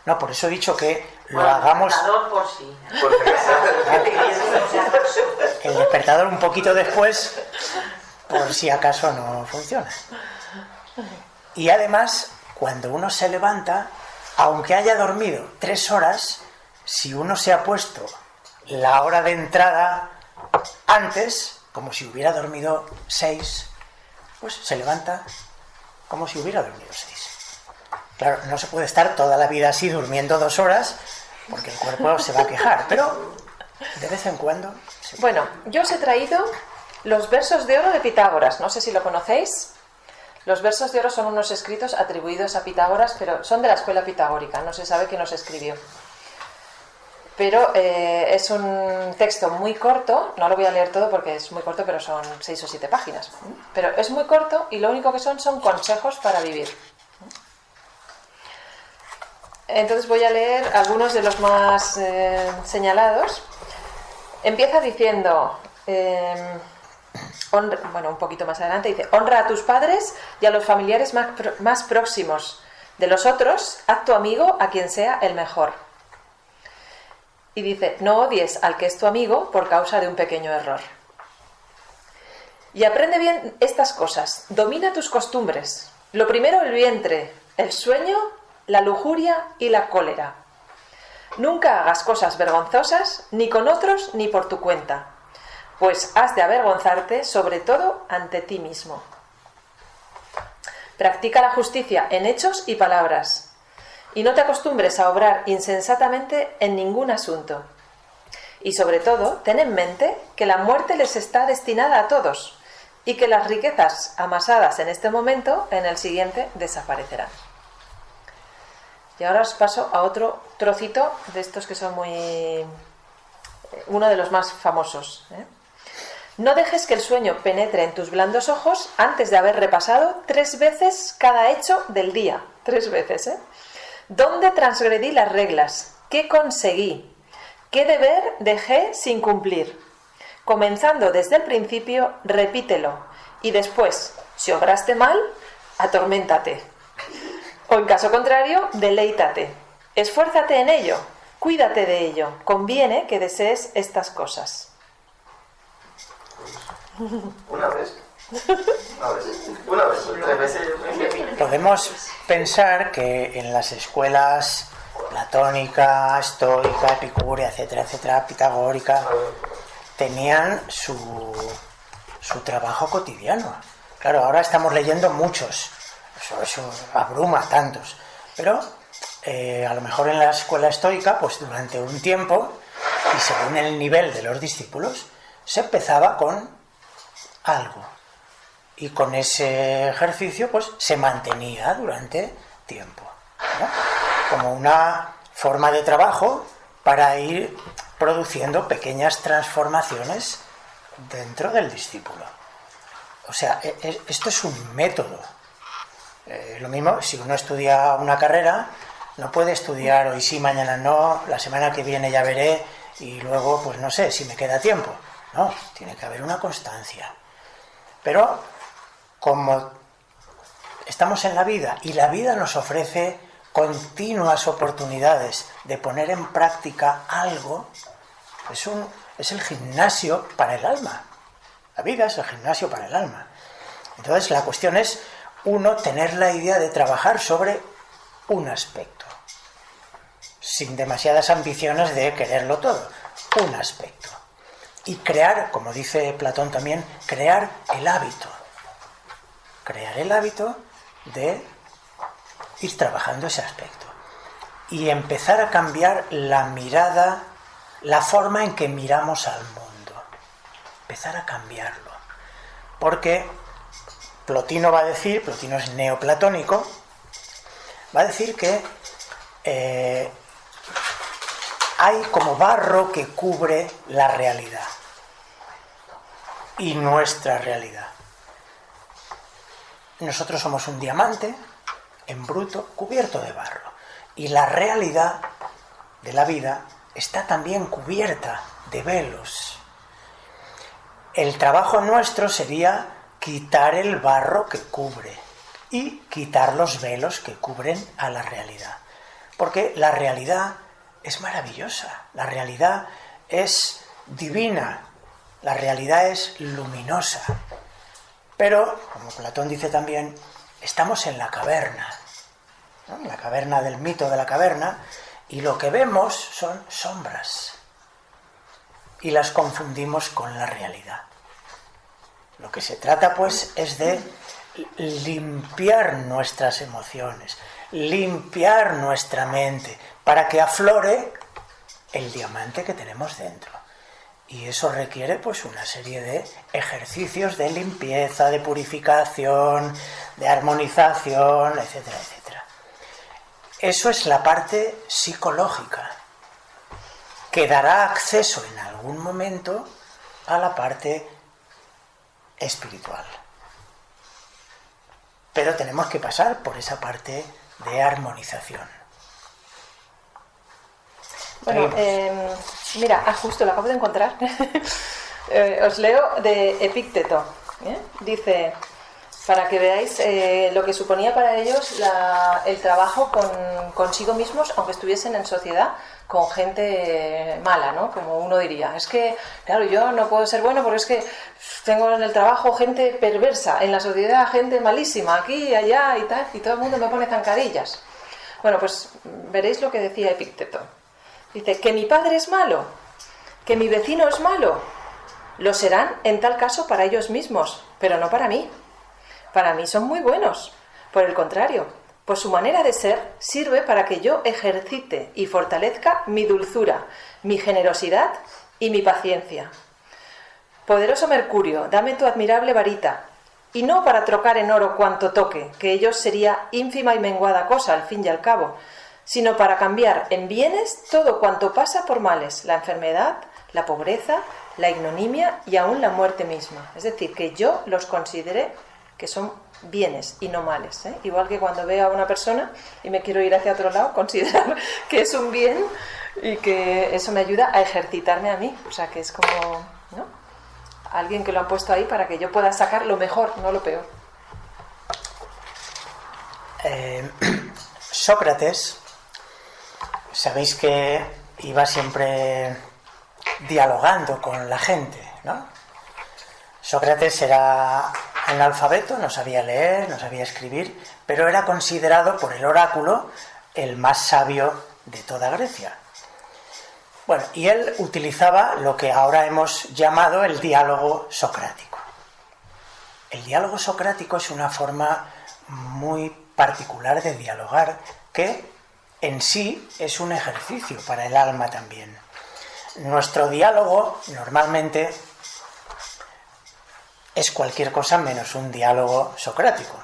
No, por eso he dicho que lo hagamos. Por sí. El despertador un poquito después, por si acaso no funciona. Y además, cuando uno se levanta, aunque haya dormido 3 horas, si uno se ha puesto la hora de entrada antes, como si hubiera dormido 6, pues se levanta como si hubiera dormido 6. Claro, no se puede estar toda la vida así durmiendo 2 horas, porque el cuerpo se va a quejar, pero de vez en cuando... Bueno, yo os he traído los versos de oro de Pitágoras, no sé si lo conocéis. Los versos de oro son unos escritos atribuidos a Pitágoras, pero son de la escuela pitagórica, no se sabe quién los escribió. Pero es un texto muy corto, no lo voy a leer todo porque es muy corto, pero son 6 o 7 páginas. Pero es muy corto y lo único que son consejos para vivir. Entonces voy a leer algunos de los más señalados. Empieza diciendo, un poquito más adelante, dice: honra a tus padres y a los familiares más próximos. De los otros, haz tu amigo a quien sea el mejor. Y dice: no odies al que es tu amigo por causa de un pequeño error. Y aprende bien estas cosas. Domina tus costumbres. Lo primero, el vientre, el sueño, la lujuria y la cólera. Nunca hagas cosas vergonzosas, ni con otros ni por tu cuenta, pues has de avergonzarte sobre todo ante ti mismo. Practica la justicia en hechos y palabras, y no te acostumbres a obrar insensatamente en ningún asunto. Y sobre todo, ten en mente que la muerte les está destinada a todos, y que las riquezas amasadas en este momento, en el siguiente, desaparecerán. Y ahora os paso a otro trocito de estos que son uno de los más famosos. No dejes que el sueño penetre en tus blandos ojos antes de haber repasado 3 veces cada hecho del día. 3 veces, ¿Dónde transgredí las reglas? ¿Qué conseguí? ¿Qué deber dejé sin cumplir? Comenzando desde el principio, repítelo. Y después, si obraste mal, atorméntate. O en caso contrario, deleítate. Esfuérzate en ello. Cuídate de ello. Conviene que desees estas cosas. Una vez, 3 veces. Podemos pensar que en las escuelas platónica, estoica, epicúrea, etcétera, etcétera, pitagórica, tenían su trabajo cotidiano. Claro, ahora estamos leyendo muchos, eso abruma a tantos, pero a lo mejor en la escuela estoica, pues durante un tiempo, y según el nivel de los discípulos, se empezaba con algo, y con ese ejercicio pues se mantenía durante tiempo, ¿no? Como una forma de trabajo para ir produciendo pequeñas transformaciones dentro del discípulo. O sea, esto es un método. Lo mismo, si uno estudia una carrera, no puede estudiar hoy sí, mañana no, la semana que viene ya veré y luego, pues no sé, si me queda tiempo. No, tiene que haber una constancia. Pero como estamos en la vida y la vida nos ofrece continuas oportunidades de poner en práctica algo, es el gimnasio para el alma. La vida es el gimnasio para el alma. Entonces la cuestión es, uno, tener la idea de trabajar sobre un aspecto, sin demasiadas ambiciones de quererlo todo, un aspecto. Y crear, como dice Platón también, crear el hábito. Crear el hábito de ir trabajando ese aspecto. Y empezar a cambiar la mirada, la forma en que miramos al mundo. Empezar a cambiarlo. Porque Plotino va a decir, Plotino es neoplatónico, va a decir que hay como barro que cubre la realidad y nuestra realidad. Nosotros somos un diamante en bruto cubierto de barro y la realidad de la vida está también cubierta de velos. El trabajo nuestro sería quitar el barro que cubre y quitar los velos que cubren a la realidad. Porque la realidad es maravillosa, la realidad es divina, la realidad es luminosa. Pero, como Platón dice también, estamos en la caverna, ¿no? En la caverna del mito de la caverna, y lo que vemos son sombras y las confundimos con la realidad. Lo que se trata, pues, es de limpiar nuestras emociones, limpiar nuestra mente, para que aflore el diamante que tenemos dentro. Y eso requiere, pues, una serie de ejercicios de limpieza, de purificación, de armonización, etcétera, etcétera. Eso es la parte psicológica, que dará acceso en algún momento a la parte espiritual. Pero tenemos que pasar por esa parte de armonización. Bueno, mira, justo lo acabo de encontrar. Os leo de Epícteto. Dice, para que veáis lo que suponía para ellos el trabajo consigo mismos, aunque estuviesen en sociedad con gente mala, ¿no? Como uno diría. Es que, claro, yo no puedo ser bueno porque es que tengo en el trabajo gente perversa, en la sociedad gente malísima, aquí y allá y tal, y todo el mundo me pone zancadillas. Bueno, pues veréis lo que decía Epícteto. Dice, que mi padre es malo, que mi vecino es malo. Lo serán en tal caso para ellos mismos, pero no para mí. Para mí son muy buenos. Por el contrario, pues su manera de ser sirve para que yo ejercite y fortalezca mi dulzura, mi generosidad y mi paciencia. Poderoso Mercurio, dame tu admirable varita, y no para trocar en oro cuanto toque, que ello sería ínfima y menguada cosa al fin y al cabo, sino para cambiar en bienes todo cuanto pasa por males, la enfermedad, la pobreza, la ignominia y aún la muerte misma. Es decir, que yo los considere que son bienes y no males, ¿eh? Igual que cuando veo a una persona y me quiero ir hacia otro lado, considerar que es un bien y que eso me ayuda a ejercitarme a mí. O sea, que es como, ¿no? Alguien que lo ha puesto ahí para que yo pueda sacar lo mejor, no lo peor. Sócrates, sabéis que iba siempre dialogando con la gente, ¿no? Sócrates era analfabeto, no sabía leer, no sabía escribir, pero era considerado por el oráculo el más sabio de toda Grecia. Bueno, y él utilizaba lo que ahora hemos llamado el diálogo socrático. El diálogo socrático es una forma muy particular de dialogar que en sí es un ejercicio para el alma también. Nuestro diálogo normalmente es cualquier cosa menos un diálogo socrático,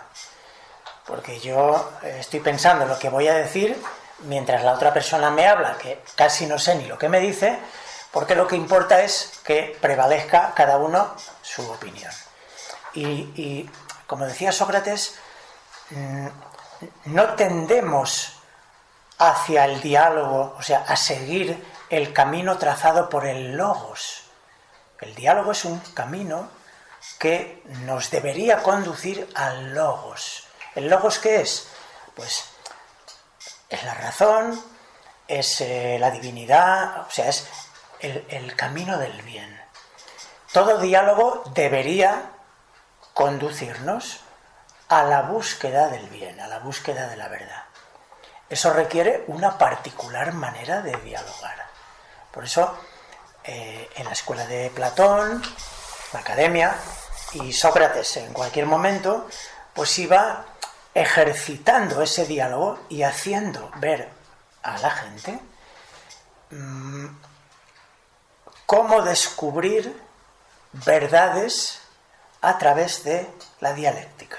porque yo estoy pensando lo que voy a decir mientras la otra persona me habla, que casi no sé ni lo que me dice, porque lo que importa es que prevalezca cada uno su opinión. Y como decía Sócrates, no tendemos hacia el diálogo, o sea, a seguir el camino trazado por el logos. El diálogo es un camino que nos debería conducir al logos. ¿El logos qué es? Pues es la razón, es la divinidad, o sea, es el camino del bien. Todo diálogo debería conducirnos a la búsqueda del bien, a la búsqueda de la verdad. Eso requiere una particular manera de dialogar. Por eso, en la escuela de Platón, la academia, y Sócrates en cualquier momento, pues iba ejercitando ese diálogo y haciendo ver a la gente cómo descubrir verdades a través de la dialéctica.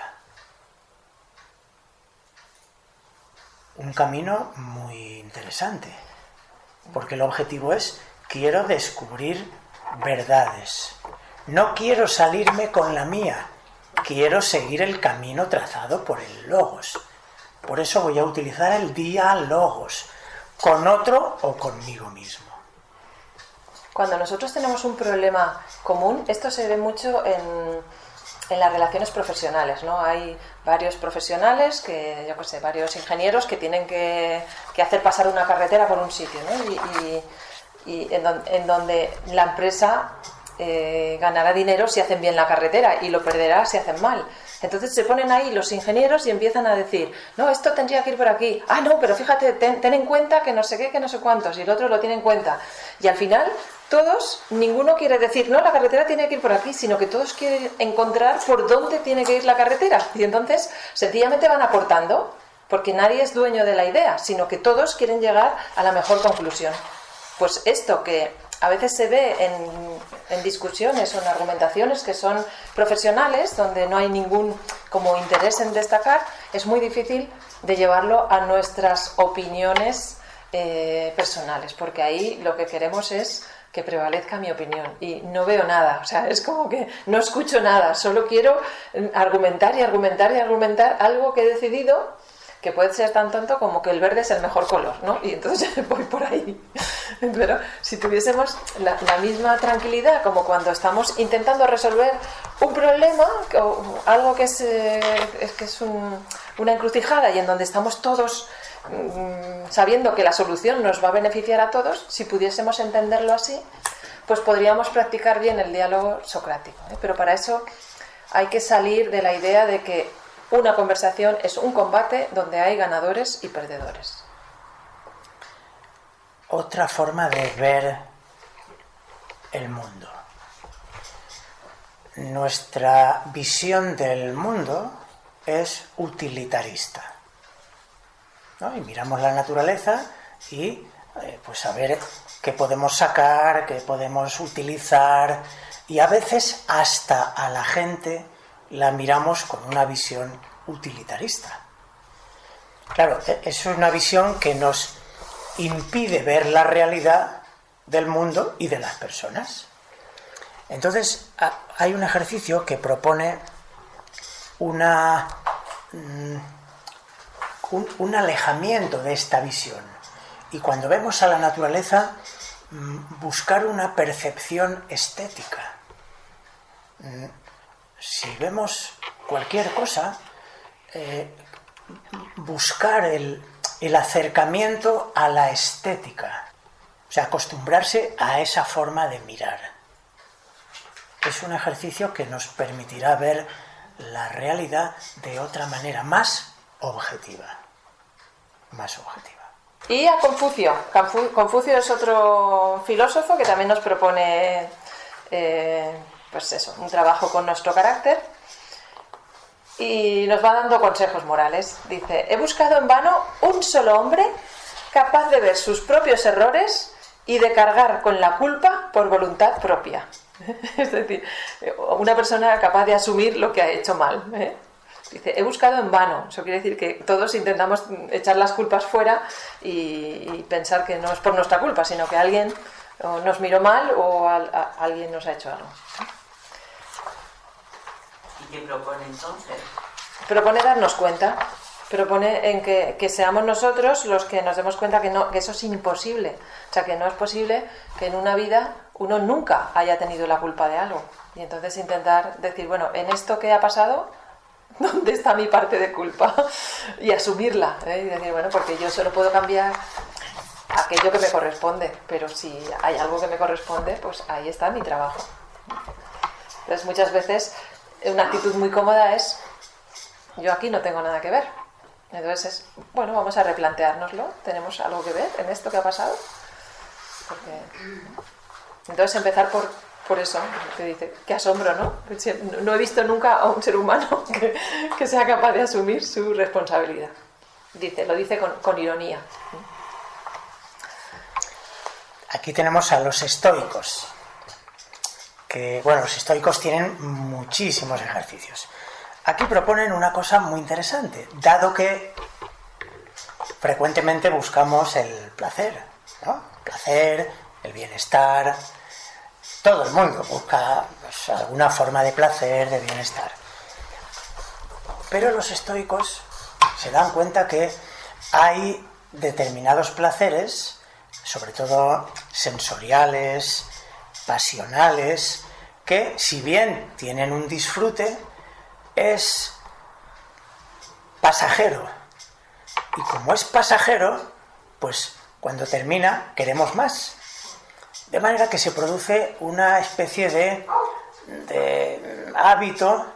Un camino muy interesante, porque el objetivo es: quiero descubrir verdades. No quiero salirme con la mía, quiero seguir el camino trazado por el logos. Por eso voy a utilizar el diálogos, con otro o conmigo mismo. Cuando nosotros tenemos un problema común, esto se ve mucho en las relaciones profesionales, ¿no? Hay varios profesionales, varios ingenieros que tienen que hacer pasar una carretera por un sitio, ¿no? Y en donde la empresa ganará dinero si hacen bien la carretera y lo perderá si hacen mal. Entonces se ponen ahí los ingenieros y empiezan a decir: no, esto tendría que ir por aquí. Ah, no, pero fíjate, ten en cuenta que no sé qué, que no sé cuántos. Y el otro lo tiene en cuenta. Y al final, ninguno quiere decir: no, la carretera tiene que ir por aquí, sino que todos quieren encontrar por dónde tiene que ir la carretera. Y entonces, sencillamente van aportando, porque nadie es dueño de la idea, sino que todos quieren llegar a la mejor conclusión. Pues esto que a veces se ve en discusiones o en argumentaciones que son profesionales, donde no hay ningún como interés en destacar, es muy difícil de llevarlo a nuestras opiniones personales, porque ahí lo que queremos es que prevalezca mi opinión y no veo nada, o sea, es como que no escucho nada, solo quiero argumentar y argumentar y argumentar algo que he decidido, que puede ser tan tonto como que el verde es el mejor color, ¿no? Y entonces voy por ahí. Pero si tuviésemos la misma tranquilidad como cuando estamos intentando resolver un problema o algo que es una encrucijada y en donde estamos todos sabiendo que la solución nos va a beneficiar a todos, si pudiésemos entenderlo así, pues podríamos practicar bien el diálogo socrático, ¿eh? Pero para eso hay que salir de la idea de que una conversación es un combate donde hay ganadores y perdedores. Otra forma de ver el mundo. Nuestra visión del mundo es utilitarista, ¿no? Y miramos la naturaleza y pues a ver qué podemos sacar, qué podemos utilizar, y a veces hasta a la gente la miramos con una visión utilitarista. Claro, es una visión que nos impide ver la realidad del mundo y de las personas. Entonces, hay un ejercicio que propone un alejamiento de esta visión. Y cuando vemos a la naturaleza, buscar una percepción estética. Si vemos cualquier cosa, buscar el acercamiento a la estética, o sea, acostumbrarse a esa forma de mirar. Es un ejercicio que nos permitirá ver la realidad de otra manera, más objetiva. Más objetiva. Y a Confucio. Confucio es otro filósofo que también nos propone pues eso, un trabajo con nuestro carácter y nos va dando consejos morales. Dice: he buscado en vano un solo hombre capaz de ver sus propios errores y de cargar con la culpa por voluntad propia. Es decir, una persona capaz de asumir lo que ha hecho mal, ¿eh? Dice: he buscado en vano. Eso quiere decir que todos intentamos echar las culpas fuera y pensar que no es por nuestra culpa, sino que alguien nos miró mal o alguien nos ha hecho algo. ¿Y qué propone entonces? Propone darnos cuenta, propone en que seamos nosotros los que nos demos cuenta que eso es imposible. O sea, que no es posible que en una vida uno nunca haya tenido la culpa de algo. Y entonces intentar decir, bueno, en esto que ha pasado, ¿dónde está mi parte de culpa? Y asumirla, ¿eh? Y decir, bueno, porque yo solo puedo cambiar aquello que me corresponde, pero si hay algo que me corresponde, pues ahí está mi trabajo. Entonces muchas veces una actitud muy cómoda es, yo aquí no tengo nada que ver. Entonces es, bueno, vamos a replanteárnoslo, ¿tenemos algo que ver en esto que ha pasado? Entonces empezar por eso, que dice, qué asombro, ¿no? No he visto nunca a un ser humano que sea capaz de asumir su responsabilidad. Lo dice con ironía. Aquí tenemos a los estoicos, que, bueno, los estoicos tienen muchísimos ejercicios. Aquí proponen una cosa muy interesante, dado que frecuentemente buscamos el placer, ¿no? El placer, el bienestar. Todo el mundo busca, pues, alguna forma de placer, de bienestar. Pero los estoicos se dan cuenta que hay determinados placeres, sobre todo sensoriales, pasionales, que si bien tienen un disfrute, es pasajero. Y como es pasajero, pues cuando termina queremos más. De manera que se produce una especie de hábito,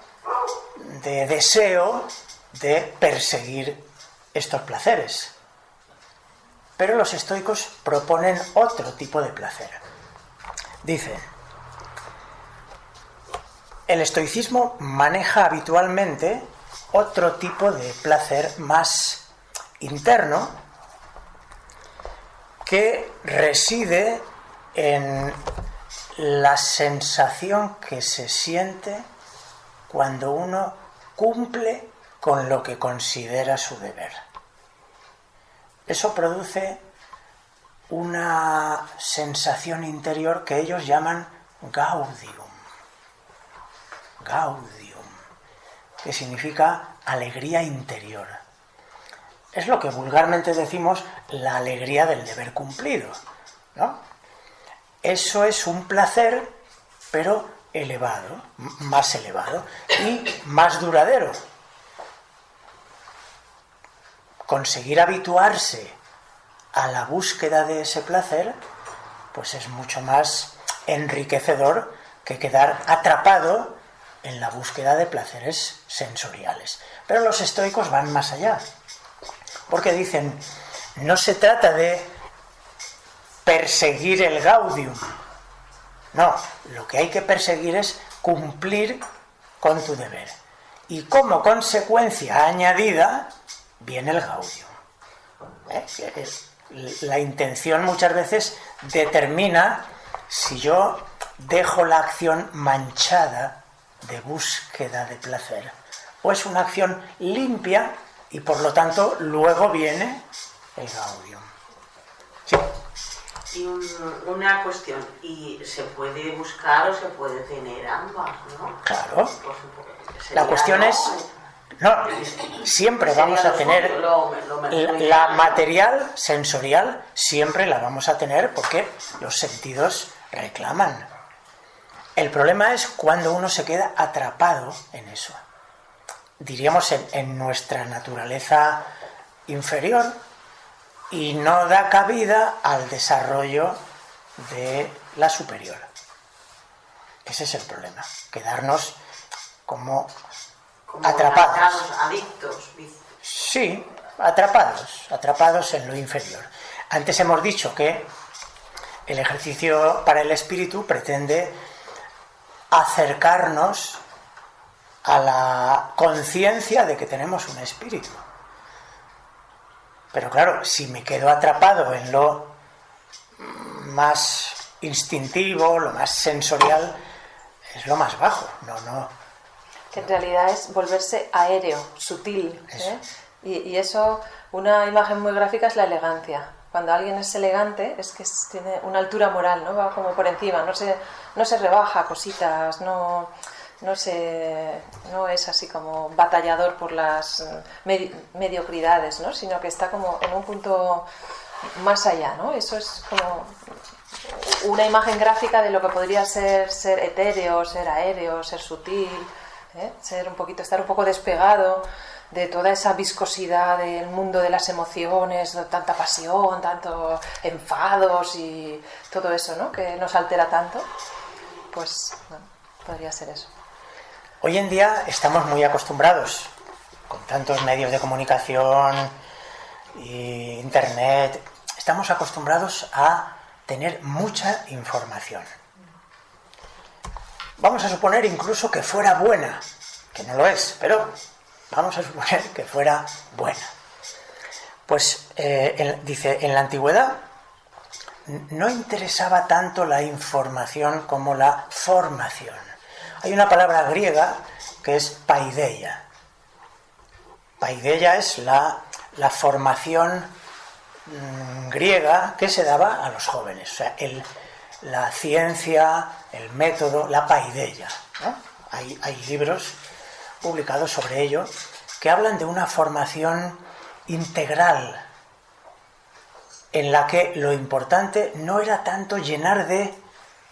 de deseo de perseguir estos placeres. Pero los estoicos proponen otro tipo de placer. Dicen, el estoicismo maneja habitualmente otro tipo de placer más interno que reside en la sensación que se siente cuando uno cumple con lo que considera su deber. Eso produce una sensación interior que ellos llaman gaudium, que significa alegría interior. Es lo que vulgarmente decimos la alegría del deber cumplido, ¿no? Eso es un placer, pero elevado, más elevado y más duradero. Conseguir habituarse a la búsqueda de ese placer, pues es mucho más enriquecedor que quedar atrapado en la búsqueda de placeres sensoriales. Pero los estoicos van más allá, porque dicen, no se trata de perseguir el gaudium. No, lo que hay que perseguir es cumplir con tu deber. Y como consecuencia añadida viene el gaudium. La intención muchas veces determina si yo dejo la acción manchada de búsqueda de placer, o es una acción limpia y por lo tanto luego viene el gaudium. Sí. Y una cuestión, ¿y se puede buscar o se puede tener ambas, no? Claro. La cuestión es, no, siempre vamos a tener la material sensorial, siempre la vamos a tener porque los sentidos reclaman. El problema es cuando uno se queda atrapado en eso. Diríamos en nuestra naturaleza inferior, y no da cabida al desarrollo de la superior. Ese es el problema, quedarnos como atrapados. Adictos. Sí, atrapados en lo inferior. Antes hemos dicho que el ejercicio para el espíritu pretende acercarnos a la conciencia de que tenemos un espíritu. Pero claro, si me quedo atrapado en lo más instintivo, lo más sensorial, es lo más bajo. No. Que en realidad es volverse aéreo, sutil. Y eso, una imagen muy gráfica es la elegancia. Cuando alguien es elegante es que tiene una altura moral, ¿no? Va como por encima, no se rebaja cositas, no no es así como batallador por las mediocridades, ¿no? Sino que está como en un punto más allá, ¿no? Eso es como una imagen gráfica de lo que podría ser etéreo, ser aéreo, ser sutil, estar un poco despegado de toda esa viscosidad del mundo de las emociones, de tanta pasión, tanto enfados y todo eso, ¿no? Que nos altera tanto. Pues bueno, podría ser eso. Hoy en día estamos muy acostumbrados, con tantos medios de comunicación y internet, estamos acostumbrados a tener mucha información. Vamos a suponer incluso que fuera buena, que no lo es, pero vamos a suponer que fuera buena. Pues dice, en la antigüedad no interesaba tanto la información como la formación. Hay una palabra griega que es paideia. Paideia es la formación griega que se daba a los jóvenes. O sea, la ciencia, el método, la paideia, ¿no? Hay libros publicados sobre ello que hablan de una formación integral en la que lo importante no era tanto llenar de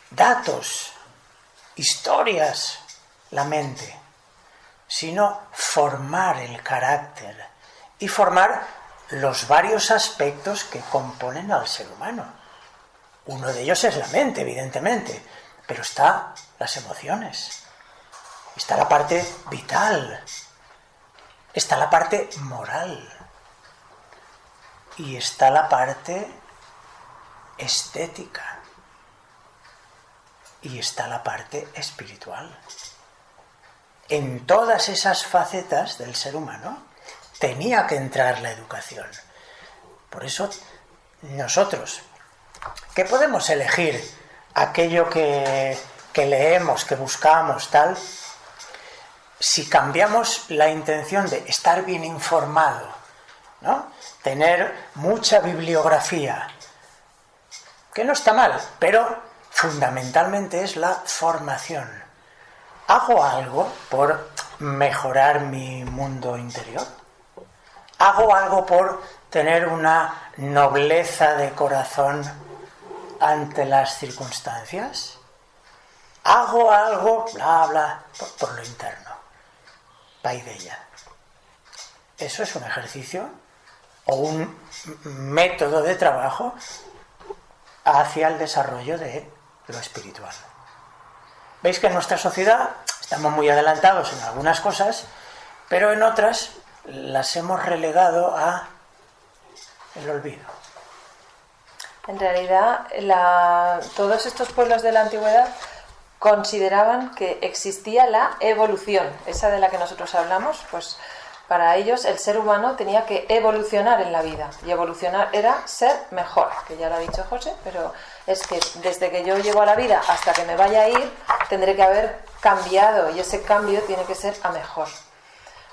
datos, historias, la mente, sino formar el carácter y formar los varios aspectos que componen al ser humano. Uno de ellos es la mente, evidentemente, pero está las emociones, está la parte vital, está la parte moral y está la parte estética y está la parte espiritual. En todas esas facetas del ser humano tenía que entrar la educación. Por eso nosotros, que podemos elegir aquello que leemos, que buscamos, tal, si cambiamos la intención de estar bien informado, ¿no? Tener mucha bibliografía, que no está mal, pero fundamentalmente es la formación. ¿Hago algo por mejorar mi mundo interior? ¿Hago algo por tener una nobleza de corazón ante las circunstancias? ¿Hago algo, bla, bla, por lo interno? Paideia. Eso es un ejercicio o un método de trabajo hacia el desarrollo de lo espiritual. Veis que en nuestra sociedad estamos muy adelantados en algunas cosas, pero en otras las hemos relegado a el olvido. En realidad, todos estos pueblos de la antigüedad consideraban que existía la evolución, esa de la que nosotros hablamos, pues para ellos el ser humano tenía que evolucionar en la vida, y evolucionar era ser mejor, que ya lo ha dicho José, pero es que desde que yo llego a la vida hasta que me vaya a ir, tendré que haber cambiado, y ese cambio tiene que ser a mejor.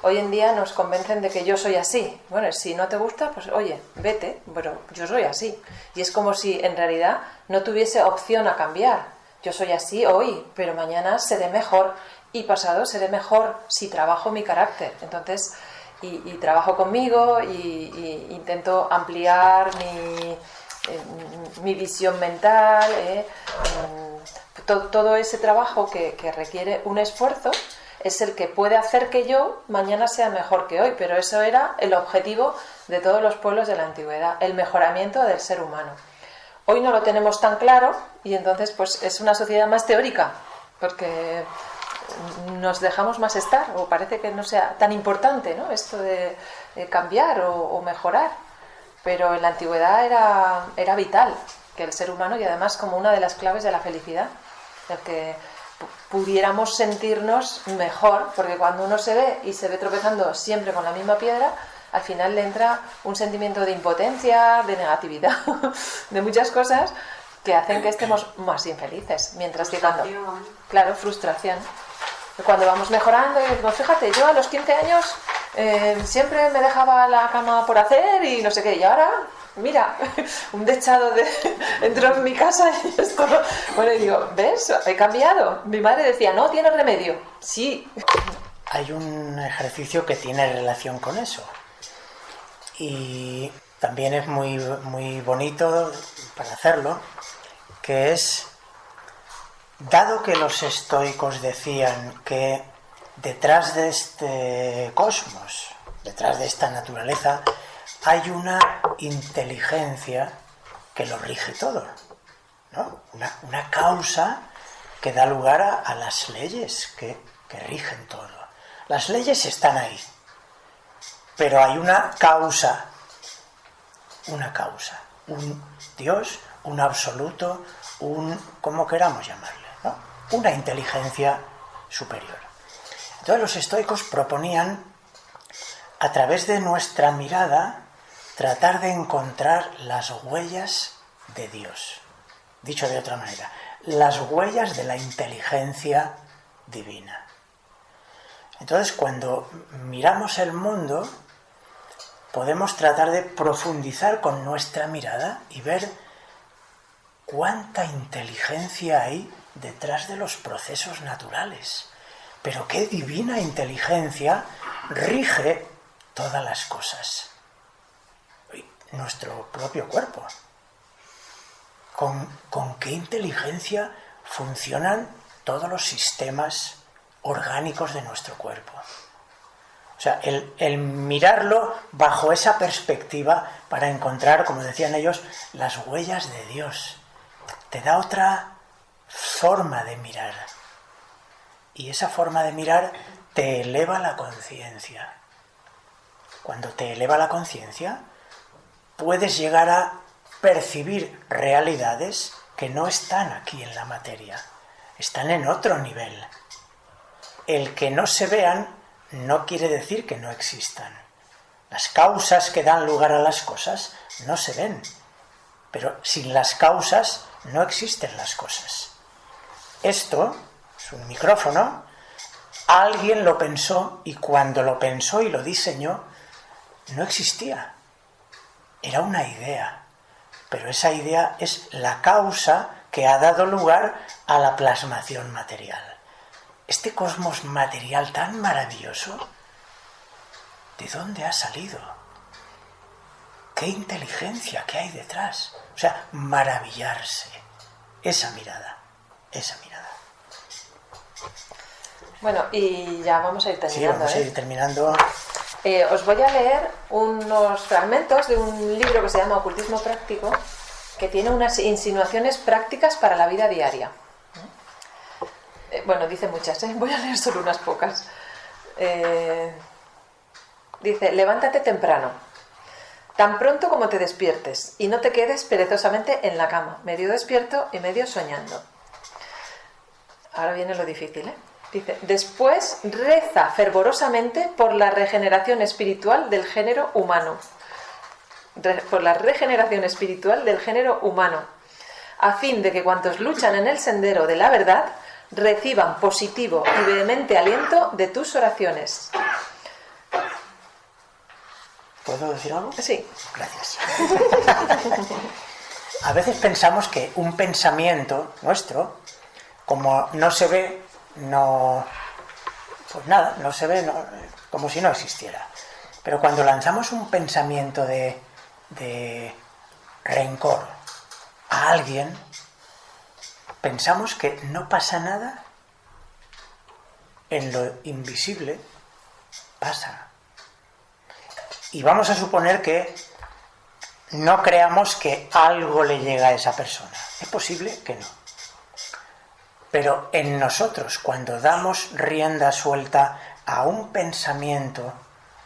Hoy en día nos convencen de que yo soy así. Bueno, si no te gusta, pues oye, vete, pero yo soy así. Y es como si en realidad no tuviese opción a cambiar. Yo soy así hoy, pero mañana seré mejor y pasado seré mejor si trabajo mi carácter. Entonces, y trabajo conmigo y intento ampliar mi visión mental. Todo ese trabajo que requiere un esfuerzo es el que puede hacer que yo mañana sea mejor que hoy, pero eso era el objetivo de todos los pueblos de la antigüedad, el mejoramiento del ser humano. Hoy no lo tenemos tan claro y entonces pues es una sociedad más teórica, porque nos dejamos más estar, o parece que no sea tan importante, ¿no?, esto de cambiar o mejorar, pero en la antigüedad era vital que el ser humano, y además como una de las claves de la felicidad, el que pudiéramos sentirnos mejor, porque cuando uno se ve tropezando siempre con la misma piedra, al final le entra un sentimiento de impotencia, de negatividad, de muchas cosas que hacen que estemos más infelices, mientras que claro, frustración. Cuando vamos mejorando y decimos, fíjate, yo a los 15 años siempre me dejaba la cama por hacer y no sé qué, y ahora mira, un dechado entró en mi casa y esto... Bueno, y digo, ¿ves? He cambiado. Mi madre decía, no, tiene remedio. Sí. Hay un ejercicio que tiene relación con eso. Y también es muy, muy bonito para hacerlo, que es, dado que los estoicos decían que detrás de este cosmos, detrás de esta naturaleza, hay una inteligencia que lo rige todo, ¿no? Una causa que da lugar a las leyes que rigen todo. Las leyes están ahí, pero hay una causa, un Dios, un absoluto, como queramos llamarle, ¿no? Una inteligencia superior. Entonces los estoicos proponían, a través de nuestra mirada, tratar de encontrar las huellas de Dios. Dicho de otra manera, las huellas de la inteligencia divina. Entonces, cuando miramos el mundo, podemos tratar de profundizar con nuestra mirada y ver cuánta inteligencia hay detrás de los procesos naturales. Pero qué divina inteligencia rige todas las cosas. Nuestro propio cuerpo. ¿Con qué inteligencia funcionan todos los sistemas orgánicos de nuestro cuerpo? O sea, el mirarlo bajo esa perspectiva para encontrar, como decían ellos, las huellas de Dios, te da otra forma de mirar. Y esa forma de mirar te eleva la conciencia. Cuando te eleva la conciencia, puedes llegar a percibir realidades que no están aquí en la materia, están en otro nivel. El que no se vean no quiere decir que no existan. Las causas que dan lugar a las cosas no se ven, pero sin las causas no existen las cosas. Esto es un micrófono, alguien lo pensó y cuando lo pensó y lo diseñó, no existía. Era una idea, pero esa idea es la causa que ha dado lugar a la plasmación material. Este cosmos material tan maravilloso, ¿de dónde ha salido? ¿Qué inteligencia que hay detrás? O sea, maravillarse. Esa mirada. Bueno, y ya vamos a ir terminando. Sí, vamos a ir terminando. Os voy a leer unos fragmentos de un libro que se llama Ocultismo Práctico, que tiene unas insinuaciones prácticas para la vida diaria. Bueno, dice muchas, voy a leer solo unas pocas. Dice, levántate temprano, tan pronto como te despiertes, y no te quedes perezosamente en la cama, medio despierto y medio soñando. Ahora viene lo difícil, ¿eh? Dice, después reza fervorosamente por la regeneración espiritual del género humano. Por la regeneración espiritual del género humano, a fin de que cuantos luchan en el sendero de la verdad reciban positivo y vehemente aliento de tus oraciones. ¿Puedo decir algo? Sí. Gracias. A veces pensamos que un pensamiento nuestro, como no se ve, pues nada, no se ve, como si no existiera. Pero cuando lanzamos un pensamiento de rencor a alguien, pensamos que no pasa nada. En lo invisible pasa. Y vamos a suponer que no creamos que algo le llega a esa persona. Es posible que no. Pero en nosotros, cuando damos rienda suelta a un pensamiento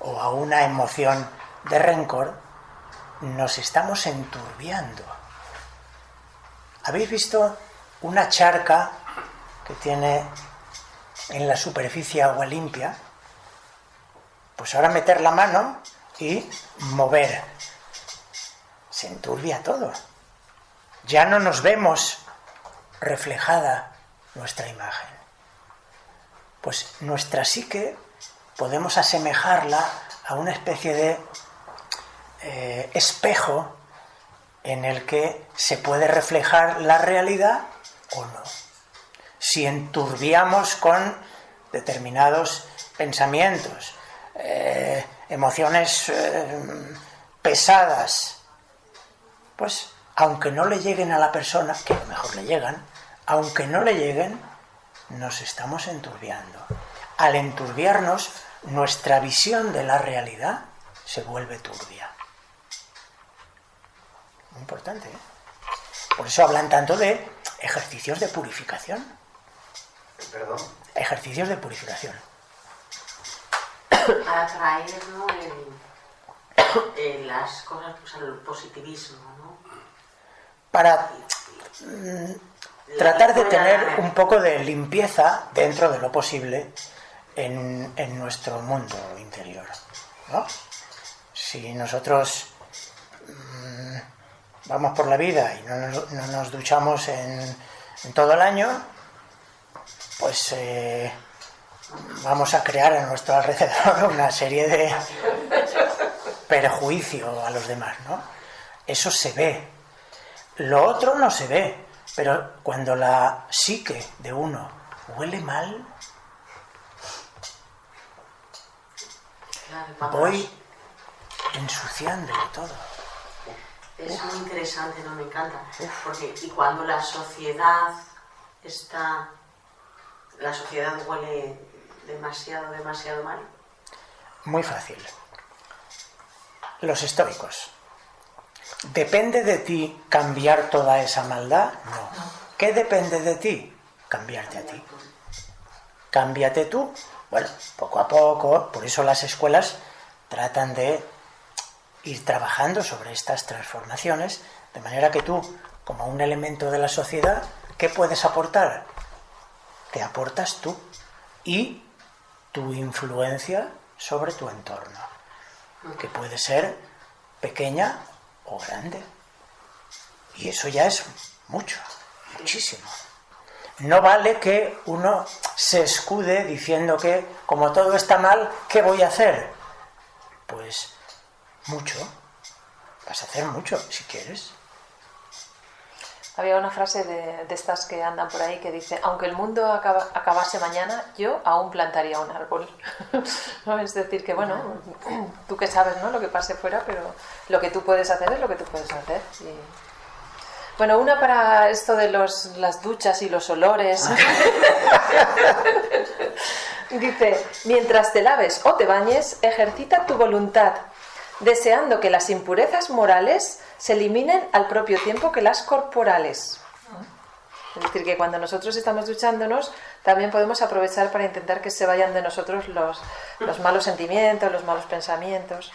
o a una emoción de rencor, nos estamos enturbiando. ¿Habéis visto una charca que tiene en la superficie agua limpia? Pues ahora meter la mano y mover. Se enturbia todo. Ya no nos vemos reflejada nuestra imagen. Pues nuestra psique podemos asemejarla a una especie de espejo en el que se puede reflejar la realidad o no. Si enturbiamos con determinados pensamientos, emociones pesadas, pues aunque no le lleguen a la persona, que a lo mejor le llegan, aunque no le lleguen, nos estamos enturbiando. Al enturbiarnos, nuestra visión de la realidad se vuelve turbia. Muy importante, ¿eh? Por eso hablan tanto de ejercicios de purificación. ¿Perdón? Ejercicios de purificación. Para traer, ¿no?, las cosas, pues, al positivismo, ¿no? Para tratar de tener un poco de limpieza dentro de lo posible en nuestro mundo interior, ¿no? Si nosotros vamos por la vida y no nos duchamos en todo el año, pues vamos a crear a nuestro alrededor una serie de perjuicio a los demás, ¿no? Eso se ve. Lo otro no se ve, pero cuando la psique de uno huele mal, voy ensuciándolo todo. Es muy interesante, ¿no? Me encanta. Porque, y cuando la sociedad huele demasiado mal. Muy fácil. Los estoicos. ¿Depende de ti cambiar toda esa maldad? No. ¿Qué depende de ti? Cambiarte a ti. Cámbiate tú. Bueno, poco a poco, por eso las escuelas tratan de ir trabajando sobre estas transformaciones, de manera que tú, como un elemento de la sociedad, ¿qué puedes aportar? Te aportas tú y tu influencia sobre tu entorno, que puede ser pequeña o grande. Y eso ya es mucho, muchísimo. No vale que uno se escude diciendo que, como todo está mal, ¿qué voy a hacer? Pues mucho. Vas a hacer mucho, si quieres. Había una frase de estas que andan por ahí que dice: aunque el mundo acabase mañana, yo aún plantaría un árbol. ¿No? Es decir, que bueno, tú que sabes, ¿no?, lo que pase fuera, pero lo que tú puedes hacer es lo que tú puedes hacer. Y... Bueno, una para esto de las duchas y los olores. Dice: mientras te laves o te bañes, ejercita tu voluntad, deseando que las impurezas morales se eliminen al propio tiempo que las corporales. Es decir, que cuando nosotros estamos duchándonos, también podemos aprovechar para intentar que se vayan de nosotros los malos sentimientos, los malos pensamientos.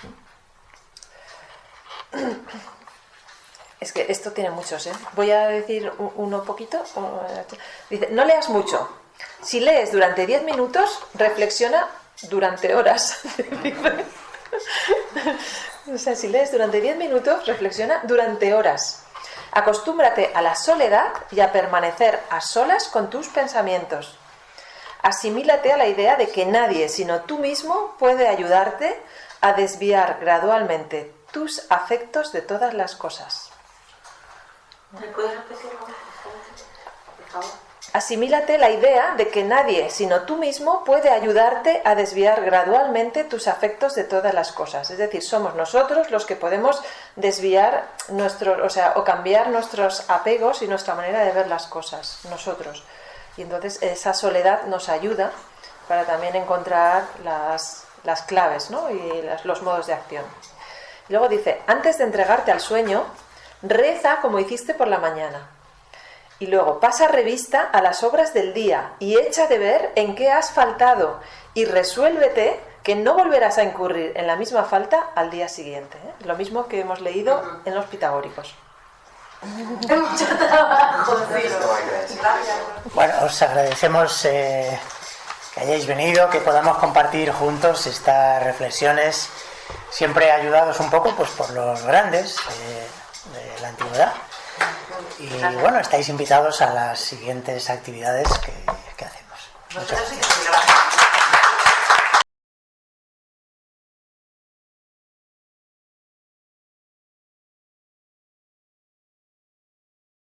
Es que esto tiene muchos, ¿eh? Voy a decir uno poquito. Dice: no leas mucho. Si lees durante 10 minutos, reflexiona durante horas. O sea, si lees durante 10 minutos, reflexiona durante horas. Acostúmbrate a la soledad y a permanecer a solas con tus pensamientos. Asimílate a la idea de que nadie, sino tú mismo, puede ayudarte a desviar gradualmente tus afectos de todas las cosas. ¿Me puedes repetirlo, por favor? Asimílate la idea de que nadie, sino tú mismo, puede ayudarte a desviar gradualmente tus afectos de todas las cosas. Es decir, somos nosotros los que podemos desviar o cambiar nuestros apegos y nuestra manera de ver las cosas, nosotros. Y entonces esa soledad nos ayuda para también encontrar las claves, ¿no?, y los modos de acción. Y luego dice: antes de entregarte al sueño, reza como hiciste por la mañana. Y luego pasa revista a las obras del día y echa de ver en qué has faltado y resuélvete que no volverás a incurrir en la misma falta al día siguiente, ¿eh? Lo mismo que hemos leído en los pitagóricos. Mucho trabajo, Bueno, os agradecemos que hayáis venido, que podamos compartir juntos estas reflexiones, siempre ayudados un poco pues por los grandes de la antigüedad. Y bueno, estáis invitados a las siguientes actividades que hacemos. Muchas gracias.